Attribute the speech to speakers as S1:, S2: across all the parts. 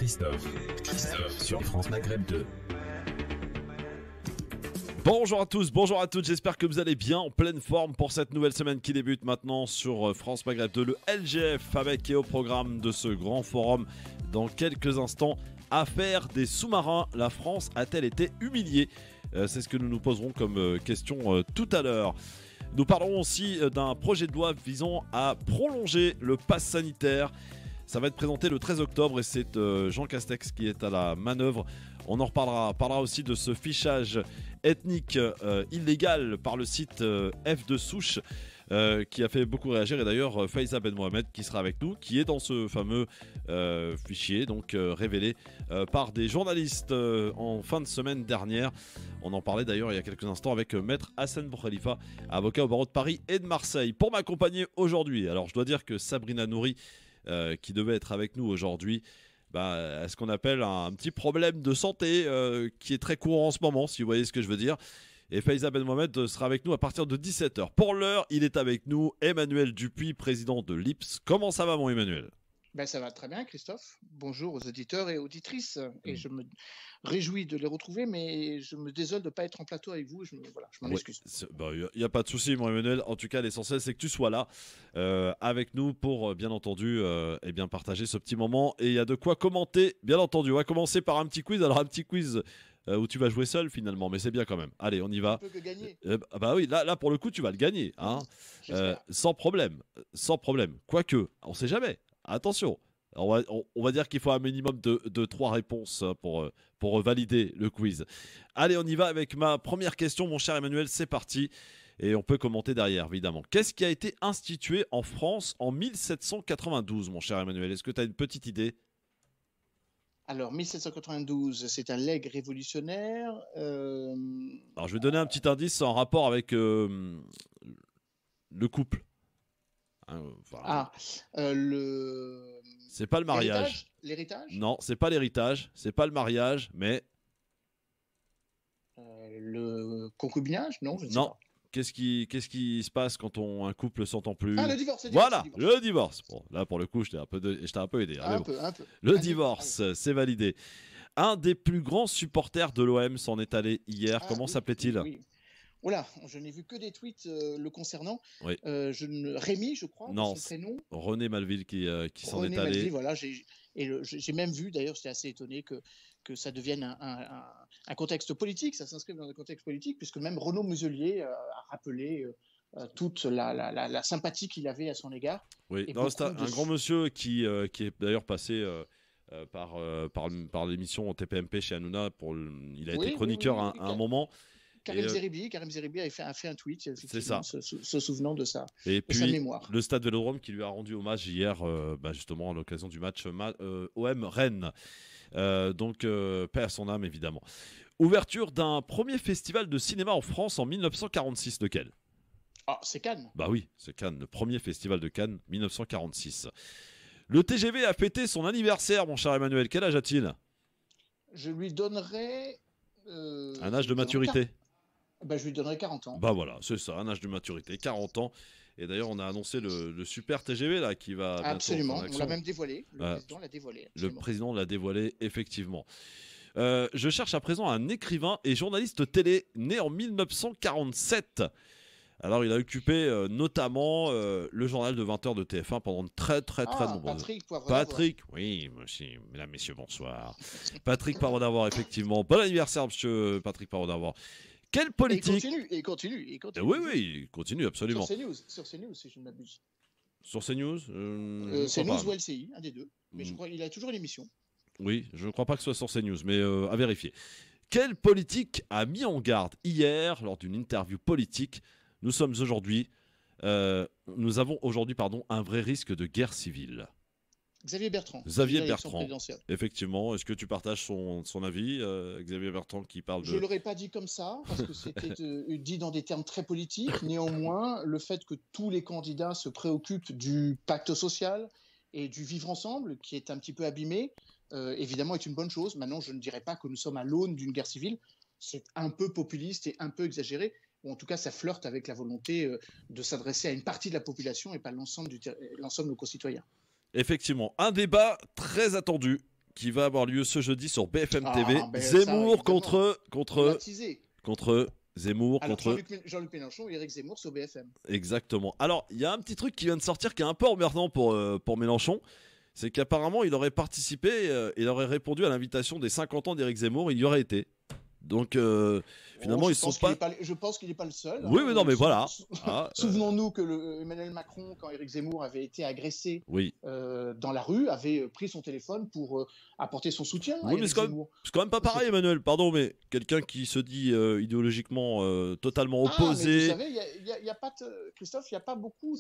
S1: Christophe sur France Maghreb 2.
S2: Bonjour à tous, bonjour à toutes, j'espère que vous allez bien, en pleine forme pour cette nouvelle semaine qui débute maintenant sur France Maghreb 2, le LGF, avec et au programme de ce grand forum dans quelques instants. Affaire des sous-marins, la France a-t-elle été humiliée ? C'est ce que nous nous poserons comme question tout à l'heure. Nous parlerons aussi d'un projet de loi visant à prolonger le pass sanitaire. Ça va être présenté le 13 octobre et c'est Jean Castex qui est à la manœuvre. On en parlera aussi de ce fichage ethnique illégal par le site F de Souche qui a fait beaucoup réagir. Et d'ailleurs, Faiza Ben Mohamed qui sera avec nous, qui est dans ce fameux fichier, donc révélé par des journalistes en fin de semaine dernière. On en parlait d'ailleurs il y a quelques instants avec Maître Hassan Boukhalifa, avocat au barreau de Paris et de Marseille. Pour m'accompagner aujourd'hui, alors je dois dire que Sabrina Nouri, qui devait être avec nous aujourd'hui, a ce qu'on appelle un petit problème de santé qui est très courant en ce moment, si vous voyez ce que je veux dire. Et Faiza Ben Mohamed sera avec nous à partir de 17h. Pour l'heure, il est avec nous, Emmanuel Dupuis, président de l'IPS. Comment ça va, mon Emmanuel ?
S3: Ça va très bien, Christophe. Bonjour aux auditeurs et auditrices. Et je me réjouis de les retrouver, mais je me désole de ne pas être en plateau avec vous. Je m'en excuse.
S2: Il n'y a pas de souci, mon Emmanuel. En tout cas, l'essentiel, c'est que tu sois là avec nous pour, bien entendu, partager ce petit moment. Et il y a de quoi commenter, bien entendu. On va commencer par un petit quiz. Alors, un petit quiz où tu vas jouer seul, finalement. Mais c'est bien quand même. Allez, on y va.
S3: Je peux que gagner.
S2: Oui, là, pour le coup, tu vas le gagner. Hein. Sans problème. Sans problème. Quoique, on ne sait jamais. Attention, on va dire qu'il faut un minimum de 3 réponses pour valider le quiz. Allez, on y va avec ma première question, mon cher Emmanuel, c'est parti. Et on peut commenter derrière, évidemment. Qu'est-ce qui a été institué en France en 1792, mon cher Emmanuel ? Est-ce que tu as une petite idée ?
S3: Alors, 1792, c'est un legs révolutionnaire.
S2: Alors, je vais donner un petit indice en rapport avec le couple.
S3: C'est
S2: pas le mariage.
S3: L'héritage ?
S2: Non, c'est pas l'héritage, c'est pas le mariage, mais
S3: le concubinage ? Non, je ne sais pas.
S2: Qu'est-ce qui se passe quand un couple s'entend plus ?
S3: Le divorce.
S2: Voilà, le divorce. Bon, là pour le coup, je t'ai un peu aidé.
S3: Un peu.
S2: Le divorce, c'est validé. Un des plus grands supporters de l'OM s'en est allé hier. Comment s'appelait-il ?
S3: Oui. Voilà, je n'ai vu que des tweets le concernant.
S2: Oui.
S3: Rémi, je crois,
S2: non,
S3: son prénom.
S2: René Malville qui s'en est allé.
S3: Malville, voilà. J'ai même vu, d'ailleurs, j'étais assez étonné que ça devienne un contexte politique, ça s'inscrive dans un contexte politique, puisque même Renaud Muselier a rappelé toute la sympathie qu'il avait à son égard.
S2: Oui, c'est un grand monsieur qui est d'ailleurs passé par l'émission TPMP chez Hanouna. Il a été chroniqueur à un moment.
S3: Karim Zeribi a fait un tweet, effectivement, se souvenant de sa mémoire.
S2: Le Stade Vélodrome qui lui a rendu hommage hier, justement à l'occasion du match OM Rennes. Donc, paix à son âme, évidemment. Ouverture d'un premier festival de cinéma en France en 1946, lequel ?
S3: C'est Cannes.
S2: Oui, c'est Cannes, le premier festival de Cannes, 1946. Le TGV a fêté son anniversaire, mon cher Emmanuel. Quel âge a-t-il ?
S3: Je lui donnerai...
S2: un âge de maturité.
S3: Je lui donnerai 40 ans.
S2: Voilà, c'est ça, un âge de maturité, 40 ans. Et d'ailleurs, on a annoncé le super TGV là qui va
S3: absolument, on l'a même dévoilé. Le président l'a dévoilé.
S2: Absolument. Le président l'a dévoilé, effectivement. Je cherche à présent un écrivain et journaliste télé né en 1947. Alors, il a occupé notamment le journal de 20h de TF1 pendant de très nombreuses années. Patrick, oui, monsieur, mesdames, messieurs, bonsoir. Patrick Poivre d'Arvor, effectivement. Bon anniversaire, monsieur Patrick Poivre d'Arvor. Quelle politique ?
S3: Il continue.
S2: Oui, il continue, absolument.
S3: Sur CNews, si je ne m'abuse.
S2: Sur CNews
S3: CNews ou LCI, un des deux. Mais je crois qu'il a toujours une émission.
S2: Oui, je ne crois pas que ce soit sur CNews, mais à vérifier. Quelle politique a mis en garde hier, lors d'une interview politique ? Nous avons aujourd'hui, un vrai risque de guerre civile.
S3: Xavier Bertrand,
S2: effectivement. Est-ce que tu partages son avis, Xavier Bertrand, qui parle de...
S3: Je ne l'aurais pas dit comme ça, parce que c'était dit dans des termes très politiques. Néanmoins, le fait que tous les candidats se préoccupent du pacte social et du vivre ensemble, qui est un petit peu abîmé, évidemment est une bonne chose. Maintenant, je ne dirais pas que nous sommes à l'aune d'une guerre civile. C'est un peu populiste et un peu exagéré. Ou en tout cas, ça flirte avec la volonté de s'adresser à une partie de la population et pas l'ensemble de nos concitoyens.
S2: Effectivement, un débat très attendu qui va avoir lieu ce jeudi sur BFM
S3: Ah,
S2: TV.
S3: ben ça,
S2: Zemmour
S3: évidemment.
S2: contre
S3: On l'a teasé.
S2: Zemmour
S3: Alors,
S2: contre.
S3: Jean-Luc Mélenchon et Éric Zemmour sur BFM.
S2: Exactement. Alors, il y a un petit truc qui vient de sortir qui est un peu emmerdant pour Mélenchon. C'est qu'apparemment, il aurait participé, il aurait répondu à l'invitation des 50 ans d'Éric Zemmour, il y aurait été. Donc, finalement, ils sont pas.
S3: Je pense qu'il n'est pas le seul.
S2: Oui, mais non, mais voilà.
S3: Souvenons-nous que Emmanuel Macron, quand Éric Zemmour avait été agressé
S2: Oui.
S3: dans la rue, avait pris son téléphone pour apporter son soutien à
S2: Oui, mais
S3: Éric Zemmour.
S2: c'est quand même pas pareil, Emmanuel. Pardon, mais quelqu'un qui se dit idéologiquement totalement opposé.
S3: Mais vous savez, il y a pas Christophe, il n'y a pas beaucoup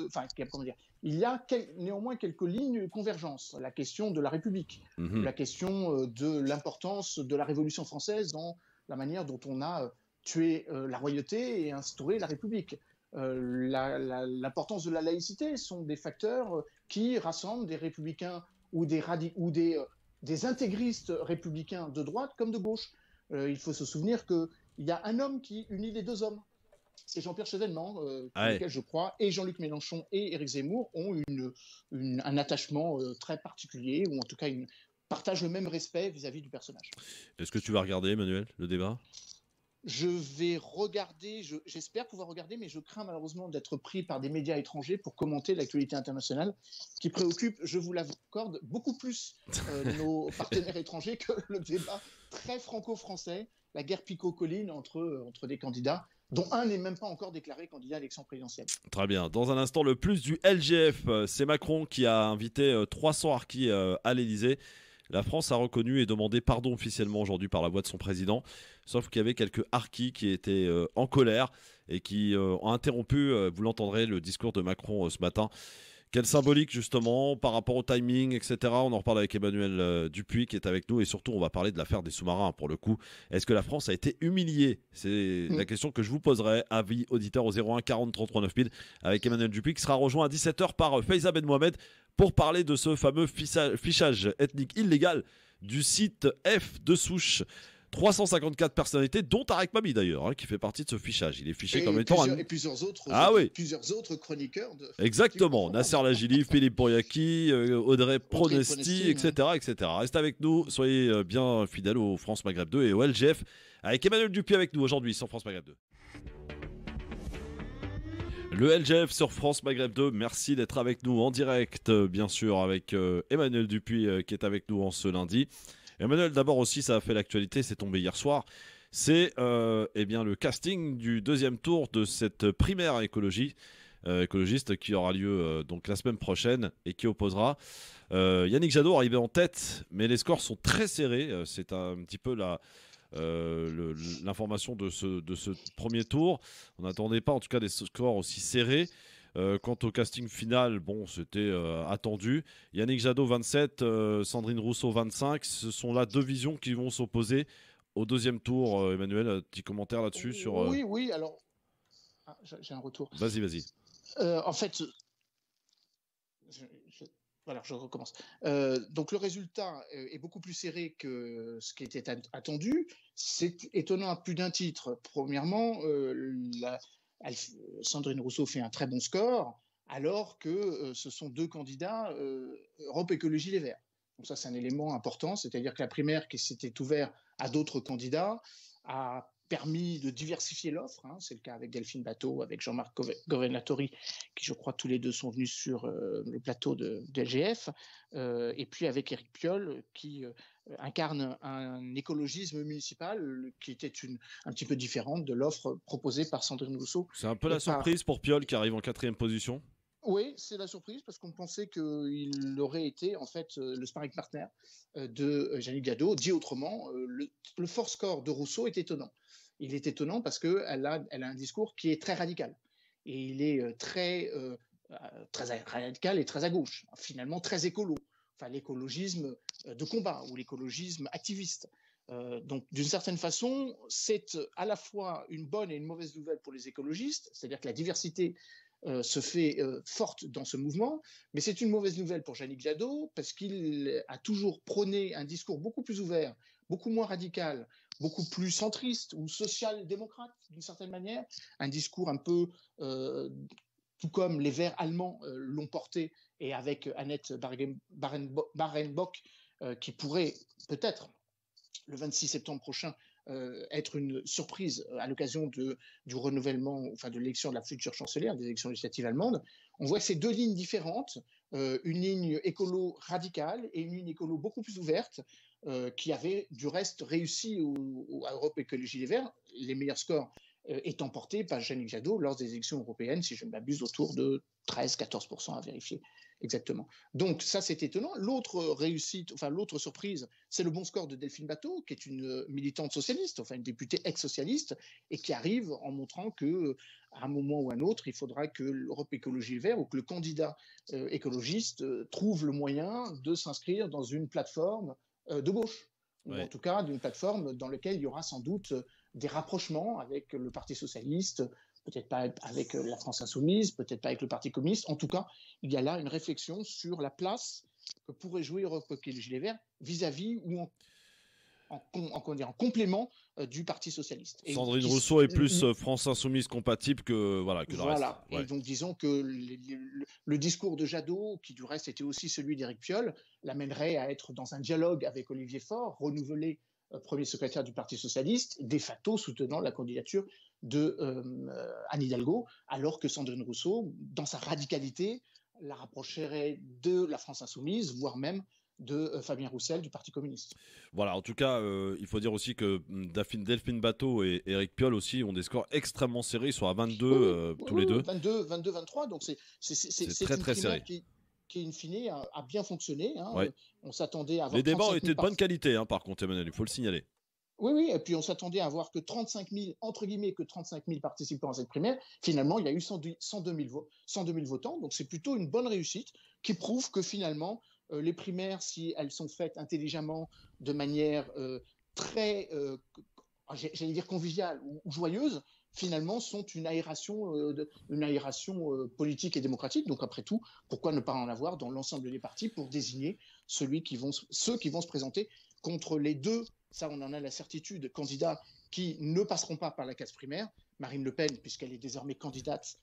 S3: enfin, comment dire. Il y a néanmoins quelques lignes de convergence. La question de la République, la question de l'importance de la Révolution française dans la manière dont on a tué la royauté et instauré la République. L'importance de la laïcité sont des facteurs qui rassemblent des républicains ou des intégristes républicains de droite comme de gauche. Il faut se souvenir qu'il y a un homme qui unit les deux hommes. C'est Jean-Pierre Chevènement, lequel je crois, et Jean-Luc Mélenchon et Éric Zemmour ont un attachement très particulier, ou en tout cas partagent le même respect vis-à-vis du personnage.
S2: Est-ce que tu vas regarder, Emmanuel, le débat ?
S3: Je vais regarder, j'espère pouvoir regarder, mais je crains malheureusement d'être pris par des médias étrangers pour commenter l'actualité internationale qui préoccupe, je vous l'accorde, beaucoup plus nos partenaires étrangers que le débat très franco-français, la guerre Picot-Colline entre des candidats, dont un n'est même pas encore déclaré candidat à l'élection présidentielle.
S2: Très bien. Dans un instant, le plus du LGF, c'est Macron qui a invité 300 harkis à l'Elysée. La France a reconnu et demandé pardon officiellement aujourd'hui par la voix de son président. Sauf qu'il y avait quelques harkis qui étaient en colère et qui ont interrompu, vous l'entendrez, le discours de Macron ce matin. Quelle symbolique justement par rapport au timing, etc. On en reparle avec Emmanuel Dupuis qui est avec nous et surtout on va parler de l'affaire des sous-marins pour le coup. Est-ce que la France a été humiliée ? C'est la question que je vous poserai. Avis auditeur au 01 40 33 9000 avec Emmanuel Dupuis qui sera rejoint à 17h par Faiza Ben Mohamed pour parler de ce fameux fichage ethnique illégal du site F de Souche. 354 personnalités, dont Tarek Mami d'ailleurs, qui fait partie de ce fichage. Il est fiché comme étant
S3: et plusieurs autres chroniqueurs.
S2: Exactement. Nasser Lagili, Philippe Bouriaki, Audrey Pronesti, etc., etc. Restez avec nous, soyez bien fidèles au France Maghreb 2 et au LGF avec Emmanuel Dupuis avec nous aujourd'hui sur France Maghreb 2. Le LGF sur France Maghreb 2, merci d'être avec nous en direct, bien sûr, avec Emmanuel Dupuis qui est avec nous en ce lundi. Emmanuel, d'abord aussi, ça a fait l'actualité, c'est tombé hier soir. C'est le casting du deuxième tour de cette primaire écologiste qui aura lieu donc la semaine prochaine et qui opposera Yannick Jadot arrivé en tête, mais les scores sont très serrés. C'est un petit peu l'information de ce premier tour. On n'attendait pas en tout cas des scores aussi serrés. Quant au casting final, bon, c'était attendu. Yannick Jadot 27, Sandrine Rousseau 25. Ce sont là deux visions qui vont s'opposer au deuxième tour. Emmanuel, un petit commentaire là-dessus sur.
S3: Oui. Alors, j'ai un retour.
S2: Vas-y.
S3: En fait, je recommence. Donc le résultat est beaucoup plus serré que ce qui était attendu. C'est étonnant à plus d'un titre. Premièrement, Sandrine Rousseau fait un très bon score, alors que ce sont deux candidats Europe Écologie Les Verts. Donc ça, c'est un élément important, c'est-à-dire que la primaire qui s'était ouverte à d'autres candidats a permis de diversifier l'offre. C'est le cas avec Delphine Batho, avec Jean-Marc Governatori, qui je crois tous les deux sont venus sur le plateau de LGF, et puis avec Éric Piolle, qui incarne un écologisme municipal qui était un petit peu différente de l'offre proposée par Sandrine Rousseau.
S2: C'est un peu la surprise pour Piolle qui arrive en 4e position.
S3: Oui, c'est la surprise parce qu'on pensait qu'il aurait été en fait le sparring partner de Yannick Jadot. Dit autrement, le fort score de Rousseau est étonnant. Il est étonnant parce qu'elle a un discours qui est très radical. Et il est très radical et très à gauche, finalement très écolo. Enfin, l'écologisme de combat ou l'écologisme activiste. Donc, d'une certaine façon, c'est à la fois une bonne et une mauvaise nouvelle pour les écologistes, c'est-à-dire que la diversité se fait forte dans ce mouvement, mais c'est une mauvaise nouvelle pour Yannick Jadot parce qu'il a toujours prôné un discours beaucoup plus ouvert, beaucoup moins radical, beaucoup plus centriste ou social-démocrate d'une certaine manière, un discours un peu tout comme les Verts allemands l'ont porté et avec Annette Barenbock qui pourrait peut-être le 26 septembre prochain être une surprise à l'occasion du renouvellement, enfin de l'élection de la future chancelière, des élections législatives allemandes, on voit que c'est deux lignes différentes, une ligne écolo radicale et une ligne écolo beaucoup plus ouverte, qui avait du reste réussi à Europe Écologie Les Verts, les meilleurs scores étant portés par Yannick Jadot lors des élections européennes, si je ne m'abuse, autour de 13-14% à vérifier exactement. Donc ça, c'est étonnant. L'autre réussite, enfin l'autre surprise, c'est le bon score de Delphine Batho, qui est une militante socialiste, enfin une députée ex-socialiste, et qui arrive en montrant que à un moment ou à un autre, il faudra que l'Europe Écologie Les Verts ou que le candidat écologiste trouve le moyen de s'inscrire dans une plateforme de gauche, ou en tout cas d'une plateforme dans laquelle il y aura sans doute des rapprochements avec le Parti socialiste, peut-être pas avec la France insoumise, peut-être pas avec le Parti communiste. En tout cas, il y a là une réflexion sur la place que pourrait jouer Europe Écologie Les Verts vis-à-vis ou en complément du Parti socialiste.
S2: Et Sandrine Rousseau est plus France insoumise compatible que le reste.
S3: Voilà. Et donc disons que le discours de Jadot, qui du reste était aussi celui d'Éric Piolle, l'amènerait à être dans un dialogue avec Olivier Faure, renouvelé premier secrétaire du Parti socialiste, de facto soutenant la candidature de Anne Hidalgo, alors que Sandrine Rousseau, dans sa radicalité, la rapprocherait de la France insoumise, voire même de Fabien Roussel du Parti communiste.
S2: Voilà, en tout cas, il faut dire aussi que Delphine Batho et Éric Piolle aussi ont des scores extrêmement serrés, ils sont à 22 tous les deux.
S3: 22-23, donc c'est
S2: très très serré.
S3: Qui in fine a bien fonctionné. Hein. Ouais. On s'attendait à avoir
S2: les débats ont été de bonne qualité, hein, par contre, Emmanuel, il faut le signaler.
S3: Oui, et puis on s'attendait à avoir que 35 000, entre guillemets, que 35 000 participants à cette primaire. Finalement, il y a eu 102 000 votants, donc c'est plutôt une bonne réussite qui prouve que finalement, les primaires, si elles sont faites intelligemment, de manière très, j'allais dire conviviale ou joyeuse, finalement sont une aération politique et démocratique. Donc après tout, pourquoi ne pas en avoir dans l'ensemble des partis pour désigner ceux qui vont se présenter contre les deux, ça on en a la certitude, candidats qui ne passeront pas par la case primaire, Marine Le Pen, puisqu'elle est désormais candidate,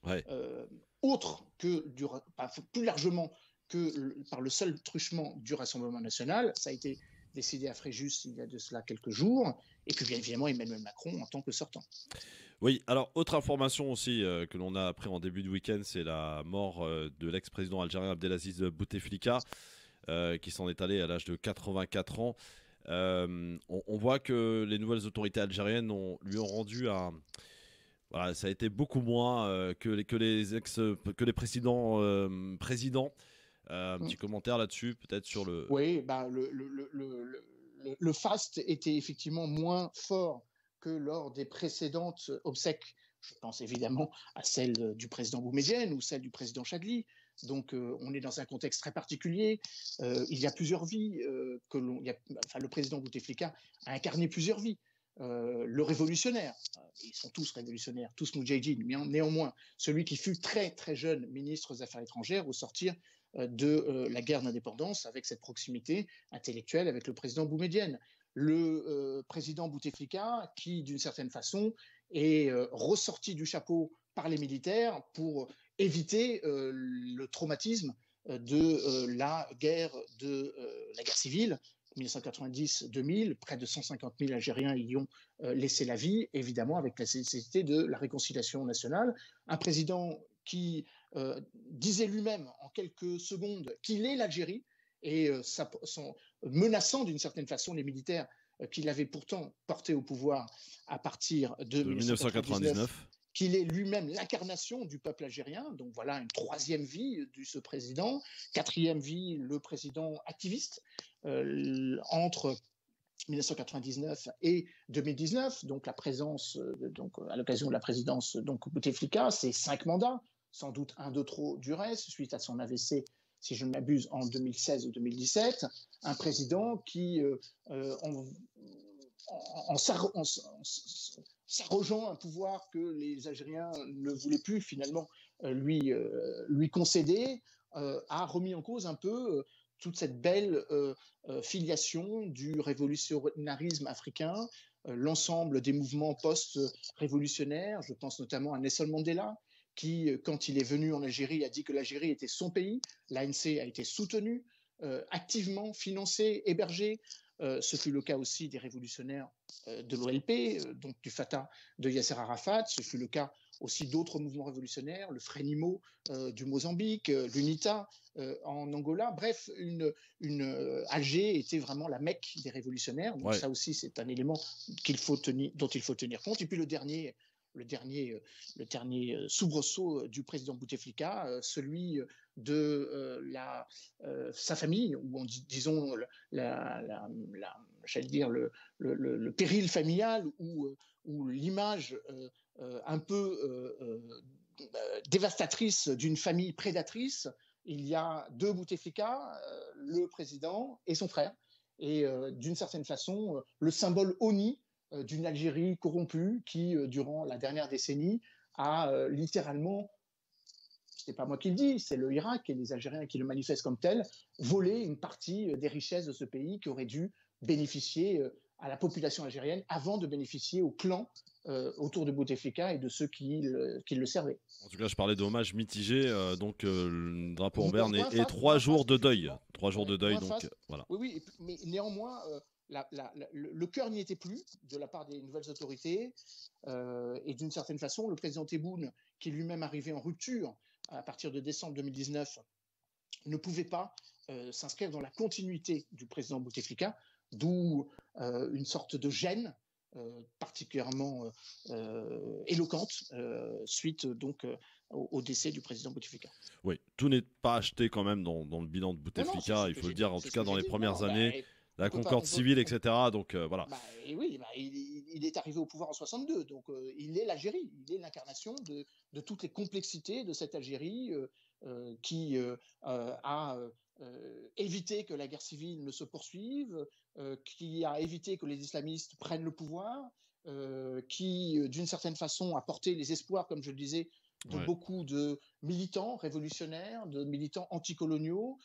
S3: autre que, plus largement que par le seul truchement du Rassemblement national. Ça a été décidé à Fréjus il y a de cela quelques jours, et puis bien évidemment Emmanuel Macron en tant que sortant.
S2: Oui, alors autre information aussi que l'on a appris en début de week-end, c'est la mort de l'ex-président algérien Abdelaziz Bouteflika, qui s'en est allé à l'âge de 84 ans. On voit que les nouvelles autorités algériennes lui ont rendu un... Voilà, ça a été beaucoup moins que les précédents présidents. Un petit commentaire là-dessus, peut-être sur le...
S3: Oui, le faste était effectivement moins fort que lors des précédentes obsèques. Je pense évidemment à celle du président Boumedienne ou celle du président Chadli. Donc on est dans un contexte très particulier. Il y a plusieurs vies. Le président Bouteflika a incarné plusieurs vies. Le révolutionnaire, ils sont tous révolutionnaires, tous moudjahidines, mais néanmoins, celui qui fut très très jeune ministre des Affaires étrangères au sortir de la guerre d'indépendance, avec cette proximité intellectuelle avec le président Boumedienne. Le président Bouteflika, qui d'une certaine façon est ressorti du chapeau par les militaires pour éviter le traumatisme de la guerre civile 1990-2000, près de 150 000 Algériens y ont laissé la vie, évidemment avec la nécessité de la réconciliation nationale. Un président qui disait lui-même en quelques secondes qu'il est l'Algérie, et menaçant d'une certaine façon les militaires qui l'avaient pourtant porté au pouvoir à partir de 1999. Qu'il est lui-même l'incarnation du peuple algérien. Donc voilà une troisième vie de ce président. Quatrième vie, le président activiste entre 1999 et 2019. Donc la présence, à l'occasion de la présidence Bouteflika, c'est 5 mandats, sans doute un de trop du reste, suite à son AVC, si je ne m'abuse, en 2016 ou 2017. Un président qui, en s'arrogeant un pouvoir que les Algériens ne voulaient plus finalement lui concéder, a remis en cause un peu toute cette belle filiation du révolutionnarisme africain, l'ensemble des mouvements post-révolutionnaires. Je pense notamment à Nelson Mandela, qui, quand il est venu en Algérie, a dit que l'Algérie était son pays. L'ANC a été soutenue activement financés, hébergés. Ce fut le cas aussi des révolutionnaires de l'OLP, donc du Fatah de Yasser Arafat. Ce fut le cas aussi d'autres mouvements révolutionnaires, le Frélimo du Mozambique, l'UNITA en Angola. Bref, Alger était vraiment la Mecque des révolutionnaires. Donc ça aussi, c'est un élément dont il faut tenir compte. Et puis le dernier soubresaut du président Bouteflika, celui de sa famille, ou disons j'allais dire le péril familial, ou l'image un peu dévastatrice d'une famille prédatrice. Il y a deux Bouteflika, le président et son frère, et d'une certaine façon le symbole honni d'une Algérie corrompue qui, durant la dernière décennie, a littéralement, ce n'est pas moi qui le dis, c'est le Irak et les Algériens qui le manifestent comme tel, volé une partie des richesses de ce pays qui aurait dû bénéficier à la population algérienne avant de bénéficier au clan autour de Bouteflika et de ceux qui le servaient.
S2: En tout cas, je parlais d'hommage mitigé, donc le drapeau en berne et 3 jours de deuil. 3 jours de deuil, donc voilà.
S3: Oui, mais néanmoins, le cœur n'y était plus de la part des nouvelles autorités, et d'une certaine façon, le président Tebboune, qui lui-même arrivait en rupture à partir de décembre 2019, ne pouvait pas s'inscrire dans la continuité du président Bouteflika, d'où une sorte de gêne particulièrement éloquente suite donc au décès du président Bouteflika.
S2: Oui, tout n'est pas acheté quand même dans le bilan de Bouteflika, il faut le dire, en tout cas dans les premières années. La concorde civile, etc. Donc voilà.
S3: Il est arrivé au pouvoir en 62, donc il est l'Algérie, il est l'incarnation de toutes les complexités de cette Algérie qui a évité que la guerre civile ne se poursuive, qui a évité que les islamistes prennent le pouvoir, qui d'une certaine façon a porté les espoirs, comme je le disais, de beaucoup de militants révolutionnaires, de militants anticoloniaux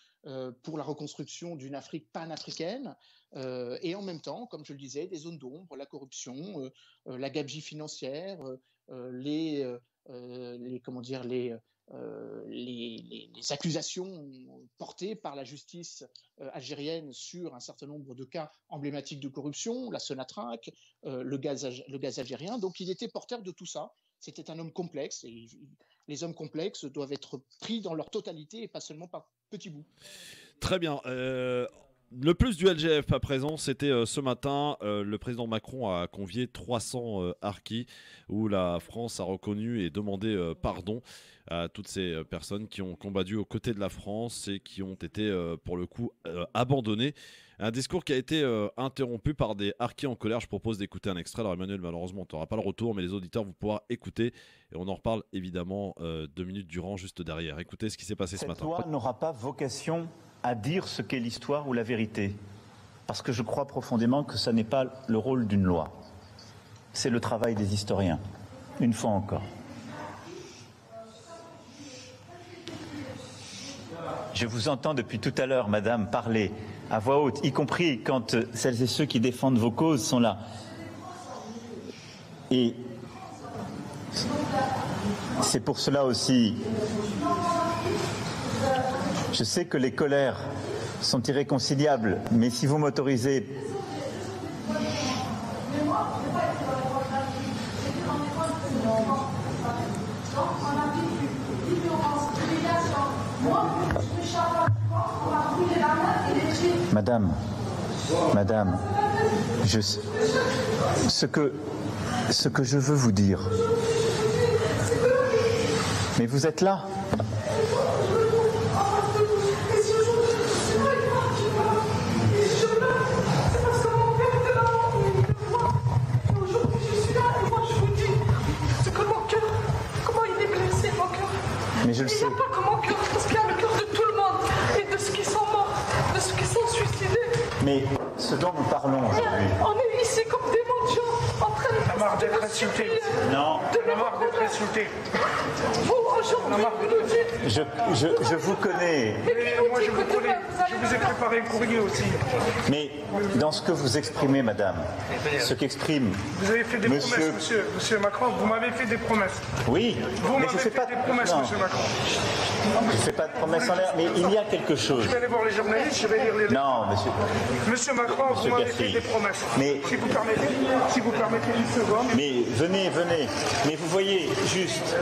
S3: pour la reconstruction d'une Afrique panafricaine, et en même temps, comme je le disais, des zones d'ombre, la corruption, la gabegie financière, les accusations portées par la justice algérienne sur un certain nombre de cas emblématiques de corruption, la Sonatrach, le gaz algérien. Donc il était porteur de tout ça. C'était un homme complexe, et les hommes complexes doivent être pris dans leur totalité et pas seulement par petits bouts.
S2: Très bien. Le plus du LGF à présent, c'était ce matin, le président Macron a convié 300 harkis, où la France a reconnu et demandé pardon à toutes ces personnes qui ont combattu aux côtés de la France et qui ont été pour le coup abandonnées. Un discours qui a été interrompu par des harkis en colère. Je propose d'écouter un extrait. Alors Emmanuel, malheureusement, tu n'auras pas le retour, mais les auditeurs vont pouvoir écouter. Et on en reparle évidemment 2 minutes durant, juste derrière. Écoutez ce qui s'est passé ce matin.
S4: Cette loi n'aura pas vocation à dire ce qu'est l'histoire ou la vérité. Parce que je crois profondément que ça n'est pas le rôle d'une loi. C'est le travail des historiens, une fois encore. Je vous entends depuis tout à l'heure, madame, parler à voix haute, y compris quand celles et ceux qui défendent vos causes sont là. Et c'est pour cela aussi, je sais que les colères sont irréconciliables, mais si vous m'autorisez, Madame, ce que je veux vous dire, mais vous êtes là. Mais je le sais.
S5: Il n'y a pas que mon cœur, parce qu'il y a le cœur de tout le monde et de ceux qui sont morts, de ceux qui sont suicidés.
S4: Mais ce dont nous parlons aujourd'hui.
S5: On est ici comme des mendiants en train de.
S6: On a marre d'être insulté.
S4: Non.
S6: On a marre d'être insulté.
S5: Vous, aujourd'hui, vous nous dites.
S4: Je vous connais.
S5: Et puis vous
S6: moi je vous ai préparé un courrier aussi.
S4: Mais dans ce que vous exprimez, madame, ce qu'exprime
S6: Vous avez fait des
S4: monsieur...
S6: promesses, monsieur Macron, vous m'avez fait des promesses.
S4: Oui,
S6: Vous
S4: mais
S6: m'avez
S4: je
S6: fait
S4: fais pas
S6: des promesses,
S4: non,
S6: monsieur Macron.
S4: je fais pas de promesses en l'air, mais il y a quelque chose.
S6: Je vais aller voir les journalistes, je vais lire les...
S4: Non, monsieur.
S6: Monsieur Macron, vous m'avez fait des promesses.
S4: Mais...
S6: Si vous permettez une seconde.
S4: Mais venez. Mais vous voyez, juste,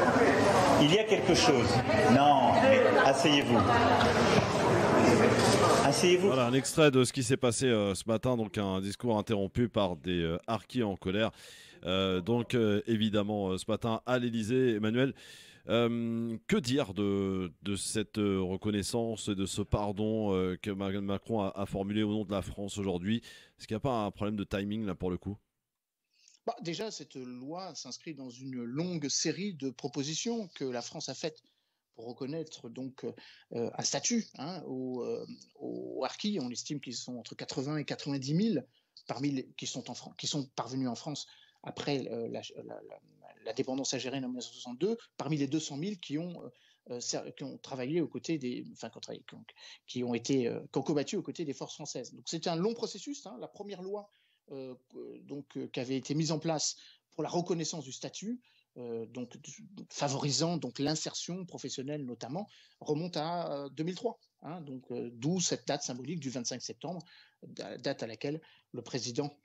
S4: il y a quelque chose. Non, mais asseyez-vous. Asseyez-vous.
S2: Voilà un extrait de ce qui s'est passé ce matin, donc un discours interrompu par des harkis en colère. Évidemment, ce matin à l'Élysée, Emmanuel. Que dire de cette reconnaissance et de ce pardon que Macron a formulé au nom de la France aujourd'hui? Est-ce qu'il n'y a pas un problème de timing là pour le coup?
S3: Déjà, cette loi s'inscrit dans une longue série de propositions que la France a faites pour reconnaître donc un statut aux harkis. On estime qu'ils sont entre 80 et 90 000 qui sont parvenus en France après la dépendance algérienne en 1962, parmi les 200 000 qui ont travaillé aux côtés qui ont combattu aux côtés des forces françaises. Donc c'était un long processus. La première loi qui avait été mise en place pour la reconnaissance du statut, favorisant l'insertion professionnelle notamment, remonte à 2003. D'où cette date symbolique du 25 septembre, date à laquelle le président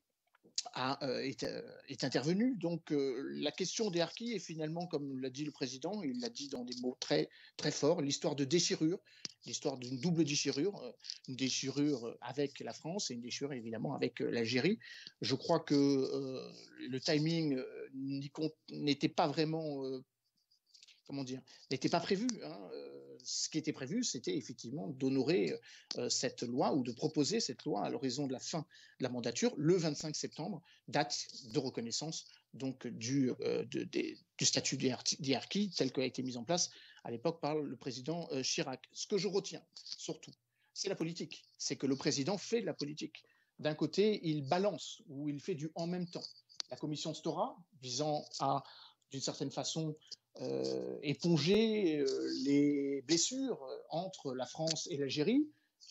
S3: est intervenu. Donc la question des harkis est finalement, comme l'a dit le président, il l'a dit dans des mots très, très forts, l'histoire de déchirure, l'histoire d'une double déchirure, une déchirure avec la France et une déchirure évidemment avec l'Algérie. Je crois que le timing n'était pas vraiment... n'était pas prévu. Ce qui était prévu, c'était effectivement d'honorer cette loi ou de proposer cette loi à l'horizon de la fin de la mandature, le 25 septembre, date de reconnaissance donc du statut des harkis tel qu'a été mis en place à l'époque par le président Chirac. Ce que je retiens surtout, c'est la politique. C'est que le président fait de la politique. D'un côté, il balance ou il fait du en même temps. La commission Stora, visant à, d'une certaine façon, éponger les blessures entre la France et l'Algérie,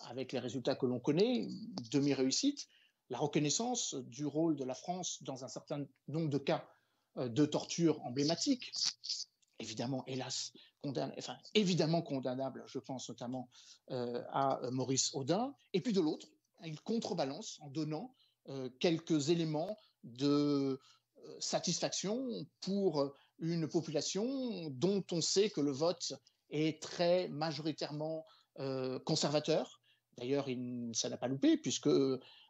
S3: avec les résultats que l'on connaît, demi-réussite, la reconnaissance du rôle de la France dans un certain nombre de cas de torture emblématiques, évidemment, hélas, évidemment condamnable, je pense notamment à Maurice Audin, et puis de l'autre, il contrebalance en donnant quelques éléments de satisfaction pour une population dont on sait que le vote est très majoritairement conservateur. D'ailleurs, ça n'a pas loupé, puisque,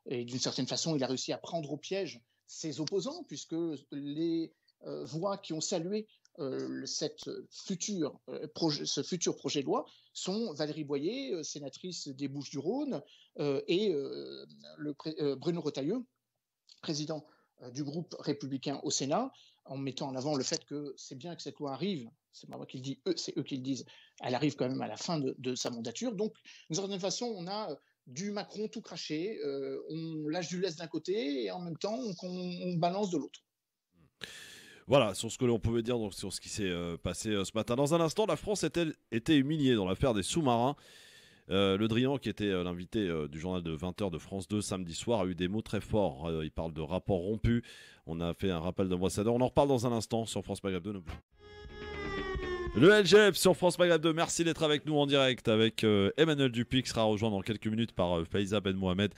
S3: et d'une certaine façon, il a réussi à prendre au piège ses opposants, puisque les voix qui ont salué ce futur projet de loi sont Valérie Boyer, sénatrice des Bouches-du-Rhône, et Bruno Retailleau, président du groupe républicain au Sénat, en mettant en avant le fait que c'est bien que cette loi arrive, c'est pas moi qui le dis, c'est eux qui le disent, elle arrive quand même à la fin de sa mandature. Donc, d'une certaine façon, on a du Macron tout craché, on lâche du lest d'un côté et en même temps, on balance de l'autre.
S2: Voilà, sur ce que l'on pouvait dire donc, sur ce qui s'est passé ce matin. Dans un instant, la France était humiliée dans l'affaire des sous-marins. Le Drian, qui était l'invité du journal de 20h de France 2 samedi soir, a eu des mots très forts. Il parle de rapport rompu. On a fait un rappel d'ambassadeur. On en reparle dans un instant sur France Maghreb 2. Le LGF sur France Maghreb 2. Merci d'être avec nous en direct avec Emmanuel Dupuy, qui sera rejoint dans quelques minutes par Faiza Ben Mohamed.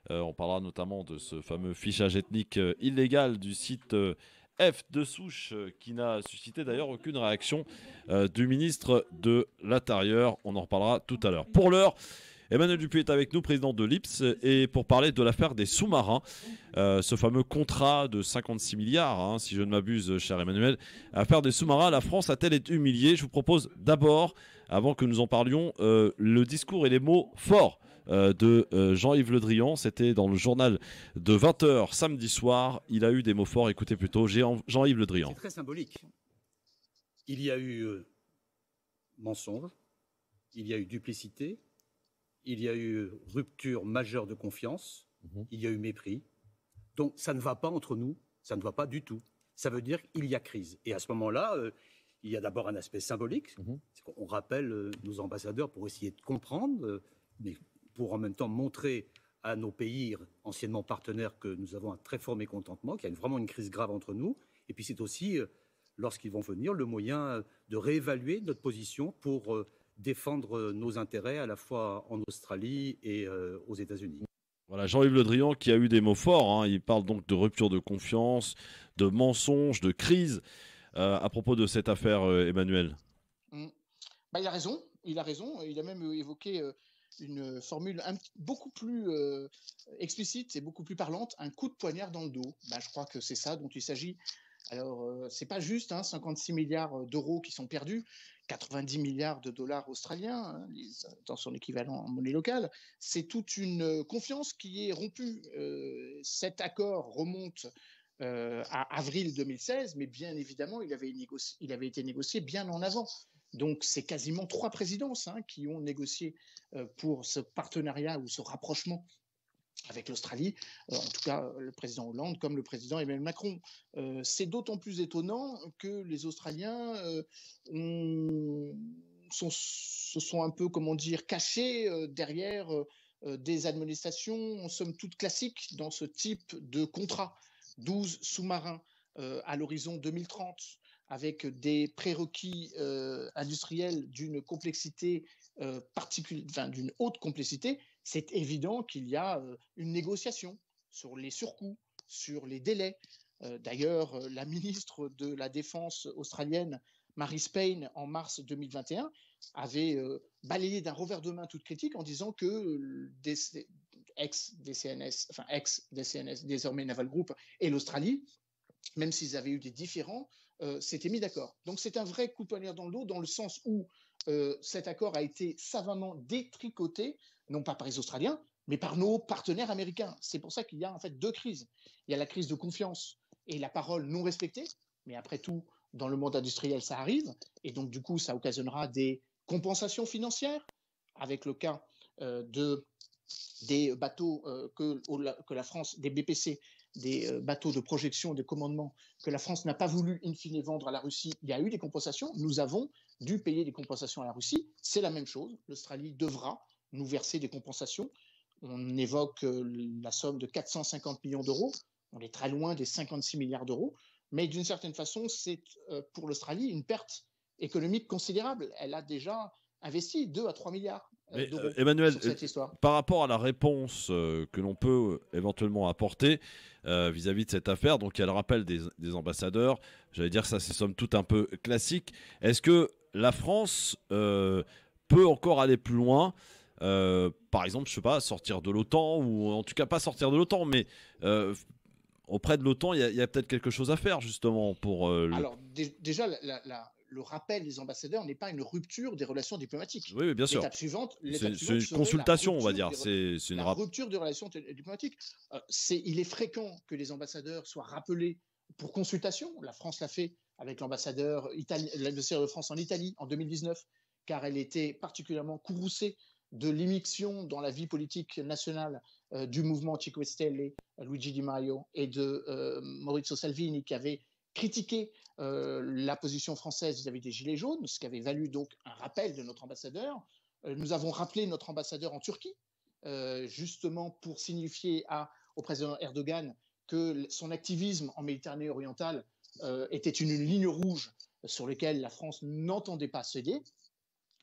S2: On parlera notamment de ce fameux fichage ethnique illégal du site F de Souche, qui n'a suscité d'ailleurs aucune réaction du ministre de l'Intérieur. On en reparlera tout à l'heure. Pour l'heure, Emmanuel Dupuy est avec nous, président de l'IPS, et pour parler de l'affaire des sous-marins, ce fameux contrat de 56 milliards, si je ne m'abuse, cher Emmanuel. L'affaire des sous-marins, la France a-t-elle été humiliée? Je vous propose d'abord, avant que nous en parlions, le discours et les mots forts de Jean-Yves Le Drian. C'était dans le journal de 20h samedi soir. Il a eu des mots forts. Écoutez plutôt Jean-Yves Le Drian.
S7: C'est très symbolique. Il y a eu mensonge, il y a eu duplicité, il y a eu rupture majeure de confiance, il y a eu mépris. Donc ça ne va pas entre nous, ça ne va pas du tout. Ça veut dire qu'il y a crise. Et à ce moment-là, il y a d'abord un aspect symbolique. C'est qu'on rappelle nos ambassadeurs pour essayer de comprendre mais pour en même temps montrer à nos pays anciennement partenaires que nous avons un très fort mécontentement, qu'il y a vraiment une crise grave entre nous. Et puis c'est aussi, lorsqu'ils vont venir, le moyen de réévaluer notre position pour défendre nos intérêts à la fois en Australie et aux États-Unis.
S2: Voilà, Jean-Yves Le Drian qui a eu des mots forts, hein. Il parle donc de rupture de confiance, de mensonges, de crise. À propos de cette affaire, Emmanuel.
S3: Il a raison, il a même évoqué une formule beaucoup plus explicite et beaucoup plus parlante, un coup de poignard dans le dos. Je crois que c'est ça dont il s'agit. Alors, c'est pas juste, 56 milliards d'euros qui sont perdus, 90 milliards de dollars australiens, dans son équivalent en monnaie locale. C'est toute une confiance qui est rompue. Cet accord remonte à avril 2016, mais bien évidemment, il avait été négocié bien en avant. Donc, c'est quasiment 3 présidences qui ont négocié pour ce partenariat ou ce rapprochement avec l'Australie, en tout cas le président Hollande comme le président Emmanuel Macron. C'est d'autant plus étonnant que les Australiens se sont un peu, cachés derrière des administrations, en somme toute classiques, dans ce type de contrat. 12 sous-marins à l'horizon 2030, avec des prérequis industriels d'une complexité particulière, d'une haute complexité, c'est évident qu'il y a une négociation sur les surcoûts, sur les délais. D'ailleurs, la ministre de la Défense australienne, Marise Payne, en mars 2021, avait balayé d'un revers de main toute critique en disant que ex-DCNS, désormais Naval Group, et l'Australie, même s'ils avaient eu des différends, s'étaient mis d'accord. Donc c'est un vrai coup de poignard dans le dos, dans le sens où cet accord a été savamment détricoté, non pas par les Australiens, mais par nos partenaires américains. C'est pour ça qu'il y a en fait 2 crises. Il y a la crise de confiance et la parole non respectée, mais après tout, dans le monde industriel, ça arrive, et donc du coup, ça occasionnera des compensations financières, avec le cas des bateaux que la France, des BPC, des bateaux de projection, de commandement, que la France n'a pas voulu in fine vendre à la Russie. Il y a eu des compensations, nous avons dû payer des compensations à la Russie, c'est la même chose, l'Australie devra nous verser des compensations. On évoque la somme de 450 millions d'euros, on est très loin des 56 milliards d'euros, mais d'une certaine façon, c'est pour l'Australie une perte économique considérable. Elle a déjà investi 2 à 3 milliards d'euros
S2: Emmanuel,
S3: sur cette histoire.
S2: Par rapport à la réponse que l'on peut éventuellement apporter vis-à-vis de cette affaire, donc il y a le rappel des ambassadeurs, j'allais dire que ça c'est somme toute un peu classique. Est-ce que la France peut encore aller plus loin, par exemple, je sais pas, sortir de l'OTAN, ou en tout cas pas sortir de l'OTAN, mais auprès de l'OTAN, il y a peut-être quelque chose à faire justement pour...
S3: Alors déjà, le rappel des ambassadeurs n'est pas une rupture des relations diplomatiques.
S2: Oui, bien sûr.
S3: L'étape suivante,
S2: c'est une consultation, on va dire. C'est une
S3: rupture des relations diplomatiques. Il est fréquent que les ambassadeurs soient rappelés pour consultation. La France l'a fait avec l'ambassadeur de France en Italie en 2019, car elle était particulièrement courroucée de l'immixtion dans la vie politique nationale du mouvement Cinque Stelle, Luigi Di Maio, et de Maurizio Salvini, qui avait critiqué la position française vis-à-vis des Gilets jaunes, ce qui avait valu donc un rappel de notre ambassadeur. Nous avons rappelé notre ambassadeur en Turquie, justement pour signifier au président Erdogan que son activisme en Méditerranée orientale était une ligne rouge sur laquelle la France n'entendait pas céder.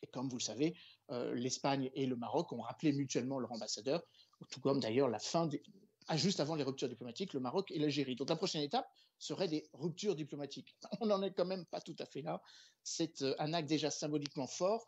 S3: Et comme vous le savez, l'Espagne et le Maroc ont rappelé mutuellement leur ambassadeur, tout comme d'ailleurs juste avant les ruptures diplomatiques, le Maroc et l'Algérie. Donc la prochaine étape serait des ruptures diplomatiques. On n'en est quand même pas tout à fait là. C'est un acte déjà symboliquement fort.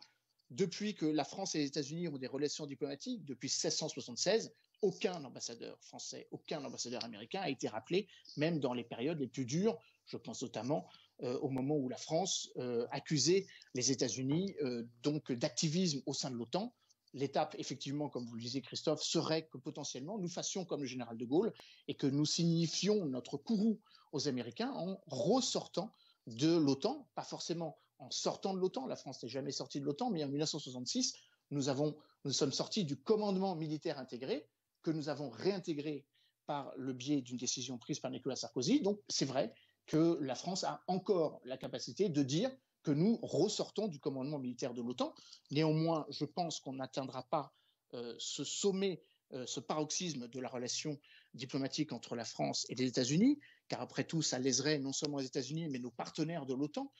S3: Depuis que la France et les États-Unis ont des relations diplomatiques, depuis 1676, aucun ambassadeur français, aucun ambassadeur américain a été rappelé, même dans les périodes les plus dures. Je pense notamment au moment où la France accusait les États-Unis donc d'activisme au sein de l'OTAN. L'étape, effectivement, comme vous le disiez, Christophe, serait que potentiellement nous fassions comme le général de Gaulle et que nous signifions notre courroux aux Américains en ressortant de l'OTAN, pas forcément en sortant de l'OTAN. La France n'est jamais sortie de l'OTAN, mais en 1966, nous sommes sortis du commandement militaire intégré que nous avons réintégré par le biais d'une décision prise par Nicolas Sarkozy. Donc, c'est vrai que la France a encore la capacité de dire que nous ressortons du commandement militaire de l'OTAN. Néanmoins, je pense qu'on n'atteindra pas ce sommet, ce paroxysme de la relation diplomatique entre la France et les États-Unis, car après tout, ça léserait non seulement les États-Unis, mais nos partenaires de l'OTAN,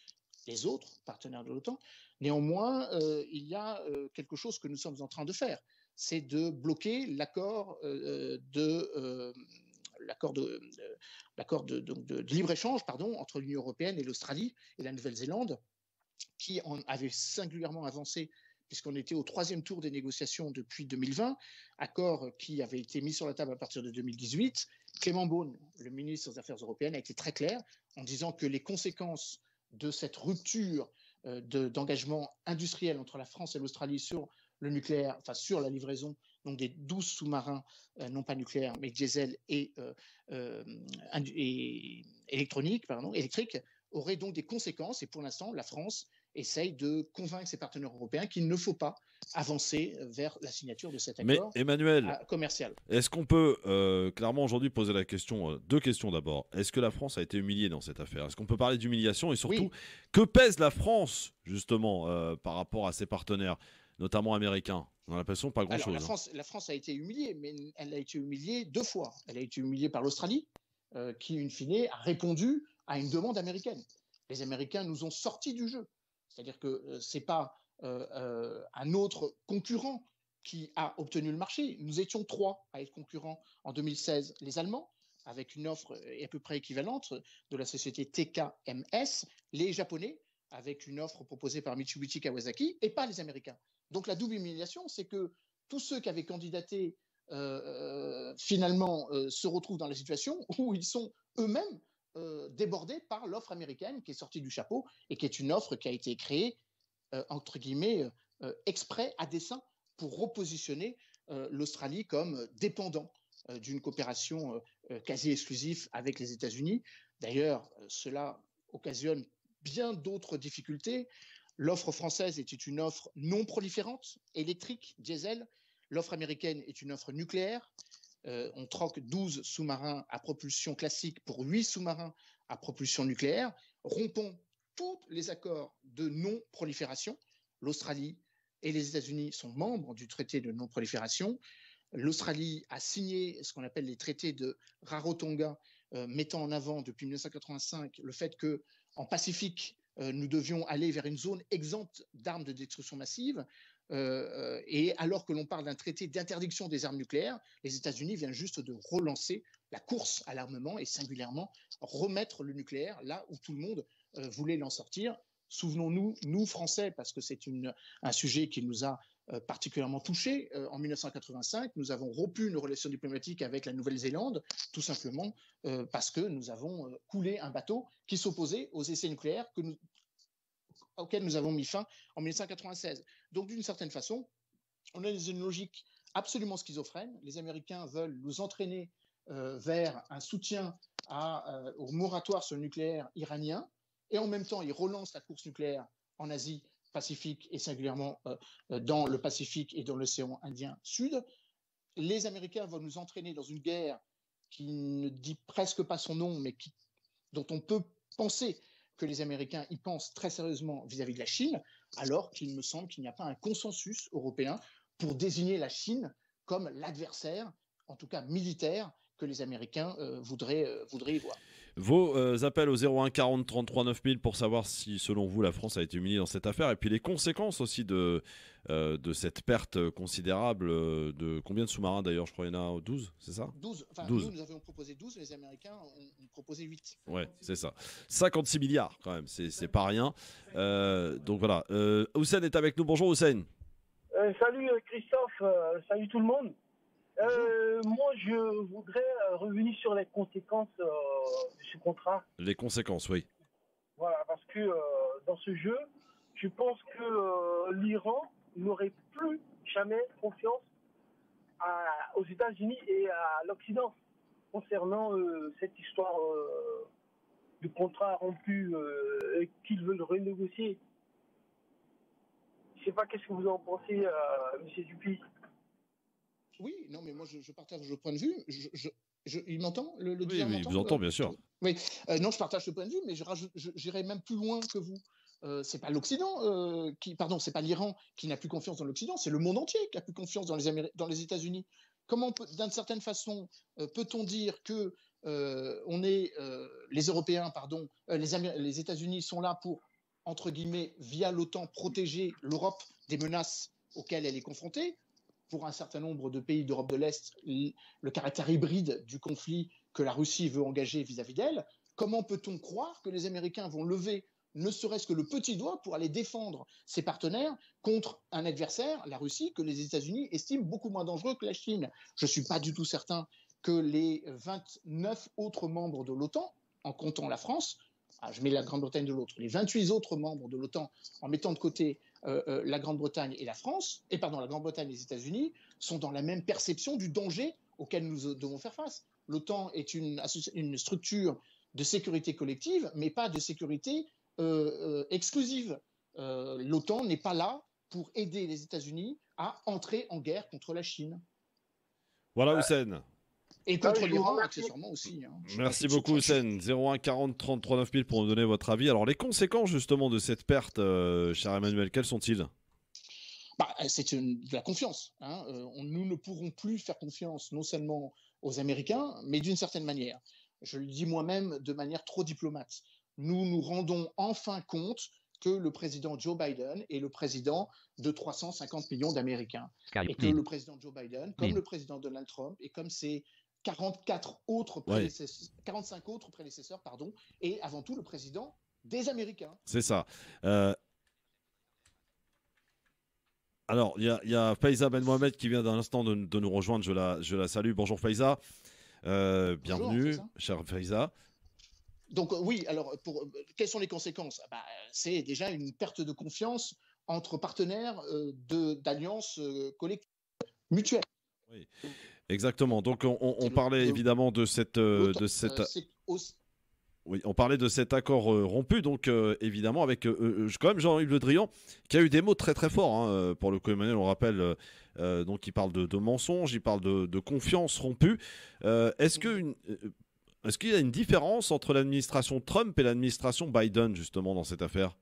S3: les autres partenaires de l'OTAN. Néanmoins, il y a quelque chose que nous sommes en train de faire, c'est de bloquer l'accord de libre-échange entre l'Union européenne et l'Australie et la Nouvelle-Zélande, qui avait singulièrement avancé puisqu'on était au 3e tour des négociations depuis 2020, accord qui avait été mis sur la table à partir de 2018. Clément Beaune, le ministre des Affaires européennes, a été très clair en disant que les conséquences de cette rupture d'engagement industriel entre la France et l'Australie sur le nucléaire, enfin sur la livraison donc des 12 sous-marins, non pas nucléaires, mais diesel et électriques, auraient donc des conséquences. Et pour l'instant, la France essaye de convaincre ses partenaires européens qu'il ne faut pas avancer vers la signature de cet accord commercial.
S2: Est-ce qu'on peut clairement aujourd'hui poser la question, deux questions d'abord. Est-ce que la France a été humiliée dans cette affaire? Est-ce qu'on peut parler d'humiliation? Et surtout, que pèse la France justement par rapport à ses partenaires, notamment américains? On a l'impression pas grand-chose.
S3: La France a été humiliée, mais elle a été humiliée 2 fois. Elle a été humiliée par l'Australie, qui, in fine, a répondu à une demande américaine. Les Américains nous ont sortis du jeu. C'est-à-dire que ce n'est pas un autre concurrent qui a obtenu le marché. Nous étions 3 à être concurrents en 2016, les Allemands, avec une offre à peu près équivalente de la société TKMS, les Japonais, avec une offre proposée par Mitsubishi Kawasaki, et pas les Américains. Donc la double humiliation, c'est que tous ceux qui avaient candidaté finalement se retrouvent dans la situation où ils sont eux-mêmes débordés par l'offre américaine qui est sortie du chapeau et qui est une offre qui a été créée, entre guillemets, exprès, à dessein, pour repositionner l'Australie comme dépendant d'une coopération quasi exclusive avec les États-Unis. D'ailleurs, cela occasionne bien d'autres difficultés. L'offre française était une offre non proliférante, électrique, diesel. L'offre américaine est une offre nucléaire. On troque 12 sous-marins à propulsion classique pour 8 sous-marins à propulsion nucléaire, rompons tous les accords de non-prolifération. L'Australie et les États-Unis sont membres du traité de non-prolifération. L'Australie a signé ce qu'on appelle les traités de Rarotonga, mettant en avant depuis 1985 le fait qu'en Pacifique, nous devions aller vers une zone exempte d'armes de destruction massive. Et alors que l'on parle d'un traité d'interdiction des armes nucléaires, les États-Unis viennent juste de relancer la course à l'armement et singulièrement remettre le nucléaire là où tout le monde voulait l'en sortir. Souvenons-nous, nous Français, parce que c'est un sujet qui nous a particulièrement touchés, en 1985, nous avons rompu nos relations diplomatiques avec la Nouvelle-Zélande, tout simplement parce que nous avons coulé un bateau qui s'opposait aux essais nucléaires auxquels nous avons mis fin en 1996. Donc, d'une certaine façon, on est dans une logique absolument schizophrène. Les Américains veulent nous entraîner vers un soutien au moratoire sur le nucléaire iranien, et en même temps, ils relancent la course nucléaire en Asie Pacifique et singulièrement dans le Pacifique et dans l'océan Indien Sud. Les Américains vont nous entraîner dans une guerre qui ne dit presque pas son nom, mais dont on peut penser que les Américains y pensent très sérieusement vis-à-vis de la Chine, alors qu'il me semble qu'il n'y a pas un consensus européen pour désigner la Chine comme l'adversaire, en tout cas militaire, que les Américains voudraient y voir.
S2: Vos appels au 01 40 33 9000 pour savoir si, selon vous, la France a été humiliée dans cette affaire, et puis les conséquences aussi de cette perte considérable de combien de sous-marins d'ailleurs? Je crois qu'il y en a 12, c'est ça?
S3: 12. Enfin,
S2: 12.
S3: Nous avions proposé 12, les Américains ont proposé 8.
S2: Ouais, c'est ça. 56 milliards quand même, c'est pas rien. Donc voilà. Houssen est avec nous. Bonjour Houssen.
S6: Salut Christophe, salut tout le monde. Moi, je voudrais revenir sur les conséquences de ce contrat.
S2: Les conséquences, oui.
S6: Voilà, parce que dans ce jeu, je pense que l'Iran n'aurait plus jamais confiance aux États-Unis et à l'Occident concernant cette histoire de contrat rompu qu'ils veulent renégocier. Je ne sais pas qu'est-ce que vous en pensez, M. Dupuis.
S3: Oui, non, mais moi je partage le point de vue. Il m'entend le
S2: Oui, il vous entend bien sûr.
S3: Oui, non, je partage ce point de vue, mais j'irai même plus loin que vous. c'est pas l'Occident c'est pas l'Iran qui n'a plus confiance dans l'Occident, c'est le monde entier qui a plus confiance dans les États-Unis. Comment, d'une certaine façon, peut-on dire que les Européens, les États-Unis sont là pour, entre guillemets, via l'OTAN, protéger l'Europe des menaces auxquelles elle est confrontée? Pour un certain nombre de pays d'Europe de l'Est, le caractère hybride du conflit que la Russie veut engager vis-à-vis d'elle. Comment peut-on croire que les Américains vont lever ne serait-ce que le petit doigt pour aller défendre ses partenaires contre un adversaire, la Russie, que les États-Unis estiment beaucoup moins dangereux que la Chine? Je ne suis pas du tout certain que les 29 autres membres de l'OTAN, en comptant la France, je mets la Grande-Bretagne de l'autre, les 28 autres membres de l'OTAN, en mettant de côté la Grande-Bretagne et la Grande-Bretagne et les États-Unis, sont dans la même perception du danger auquel nous devons faire face. L'OTAN est une structure de sécurité collective, mais pas de sécurité exclusive. L'OTAN n'est pas là pour aider les États-Unis à entrer en guerre contre la Chine.
S2: Voilà, Hussein.
S3: Et contre l'Iran, accessoirement aussi.
S2: Merci beaucoup, Hussein. 01 40 33 9000 pour nous donner votre avis. Alors, les conséquences, justement, de cette perte, cher Emmanuel, quelles sont-ils?
S3: C'est de la confiance. Nous ne pourrons plus faire confiance non seulement aux Américains, mais d'une certaine manière. Je le dis moi-même de manière trop diplomate. Nous nous rendons enfin compte que le président Joe Biden est le président de 350 millions d'Américains. Et que le président Joe Biden, comme le président Donald Trump, et comme ses 45 autres prédécesseurs, est avant tout le président des Américains.
S2: C'est ça. Alors, il y a Faiza Ben Mohamed qui vient d'un instant de nous rejoindre. Je la salue. Bonjour Faiza. Bienvenue, chère Faiza.
S3: Donc oui, alors quelles sont les conséquences? C'est déjà une perte de confiance entre partenaires d'alliances collectives, mutuelles.
S2: Oui, exactement. Donc on parlait évidemment de cette... Oui, on parlait de cet accord rompu, donc évidemment avec quand même Jean-Yves Le Drian, qui a eu des mots très très forts. Pour le coup, Emmanuel, on rappelle, donc il parle de mensonges, il parle de confiance rompue. Est-ce qu'il y a une différence entre l'administration Trump et l'administration Biden, justement, dans cette affaire?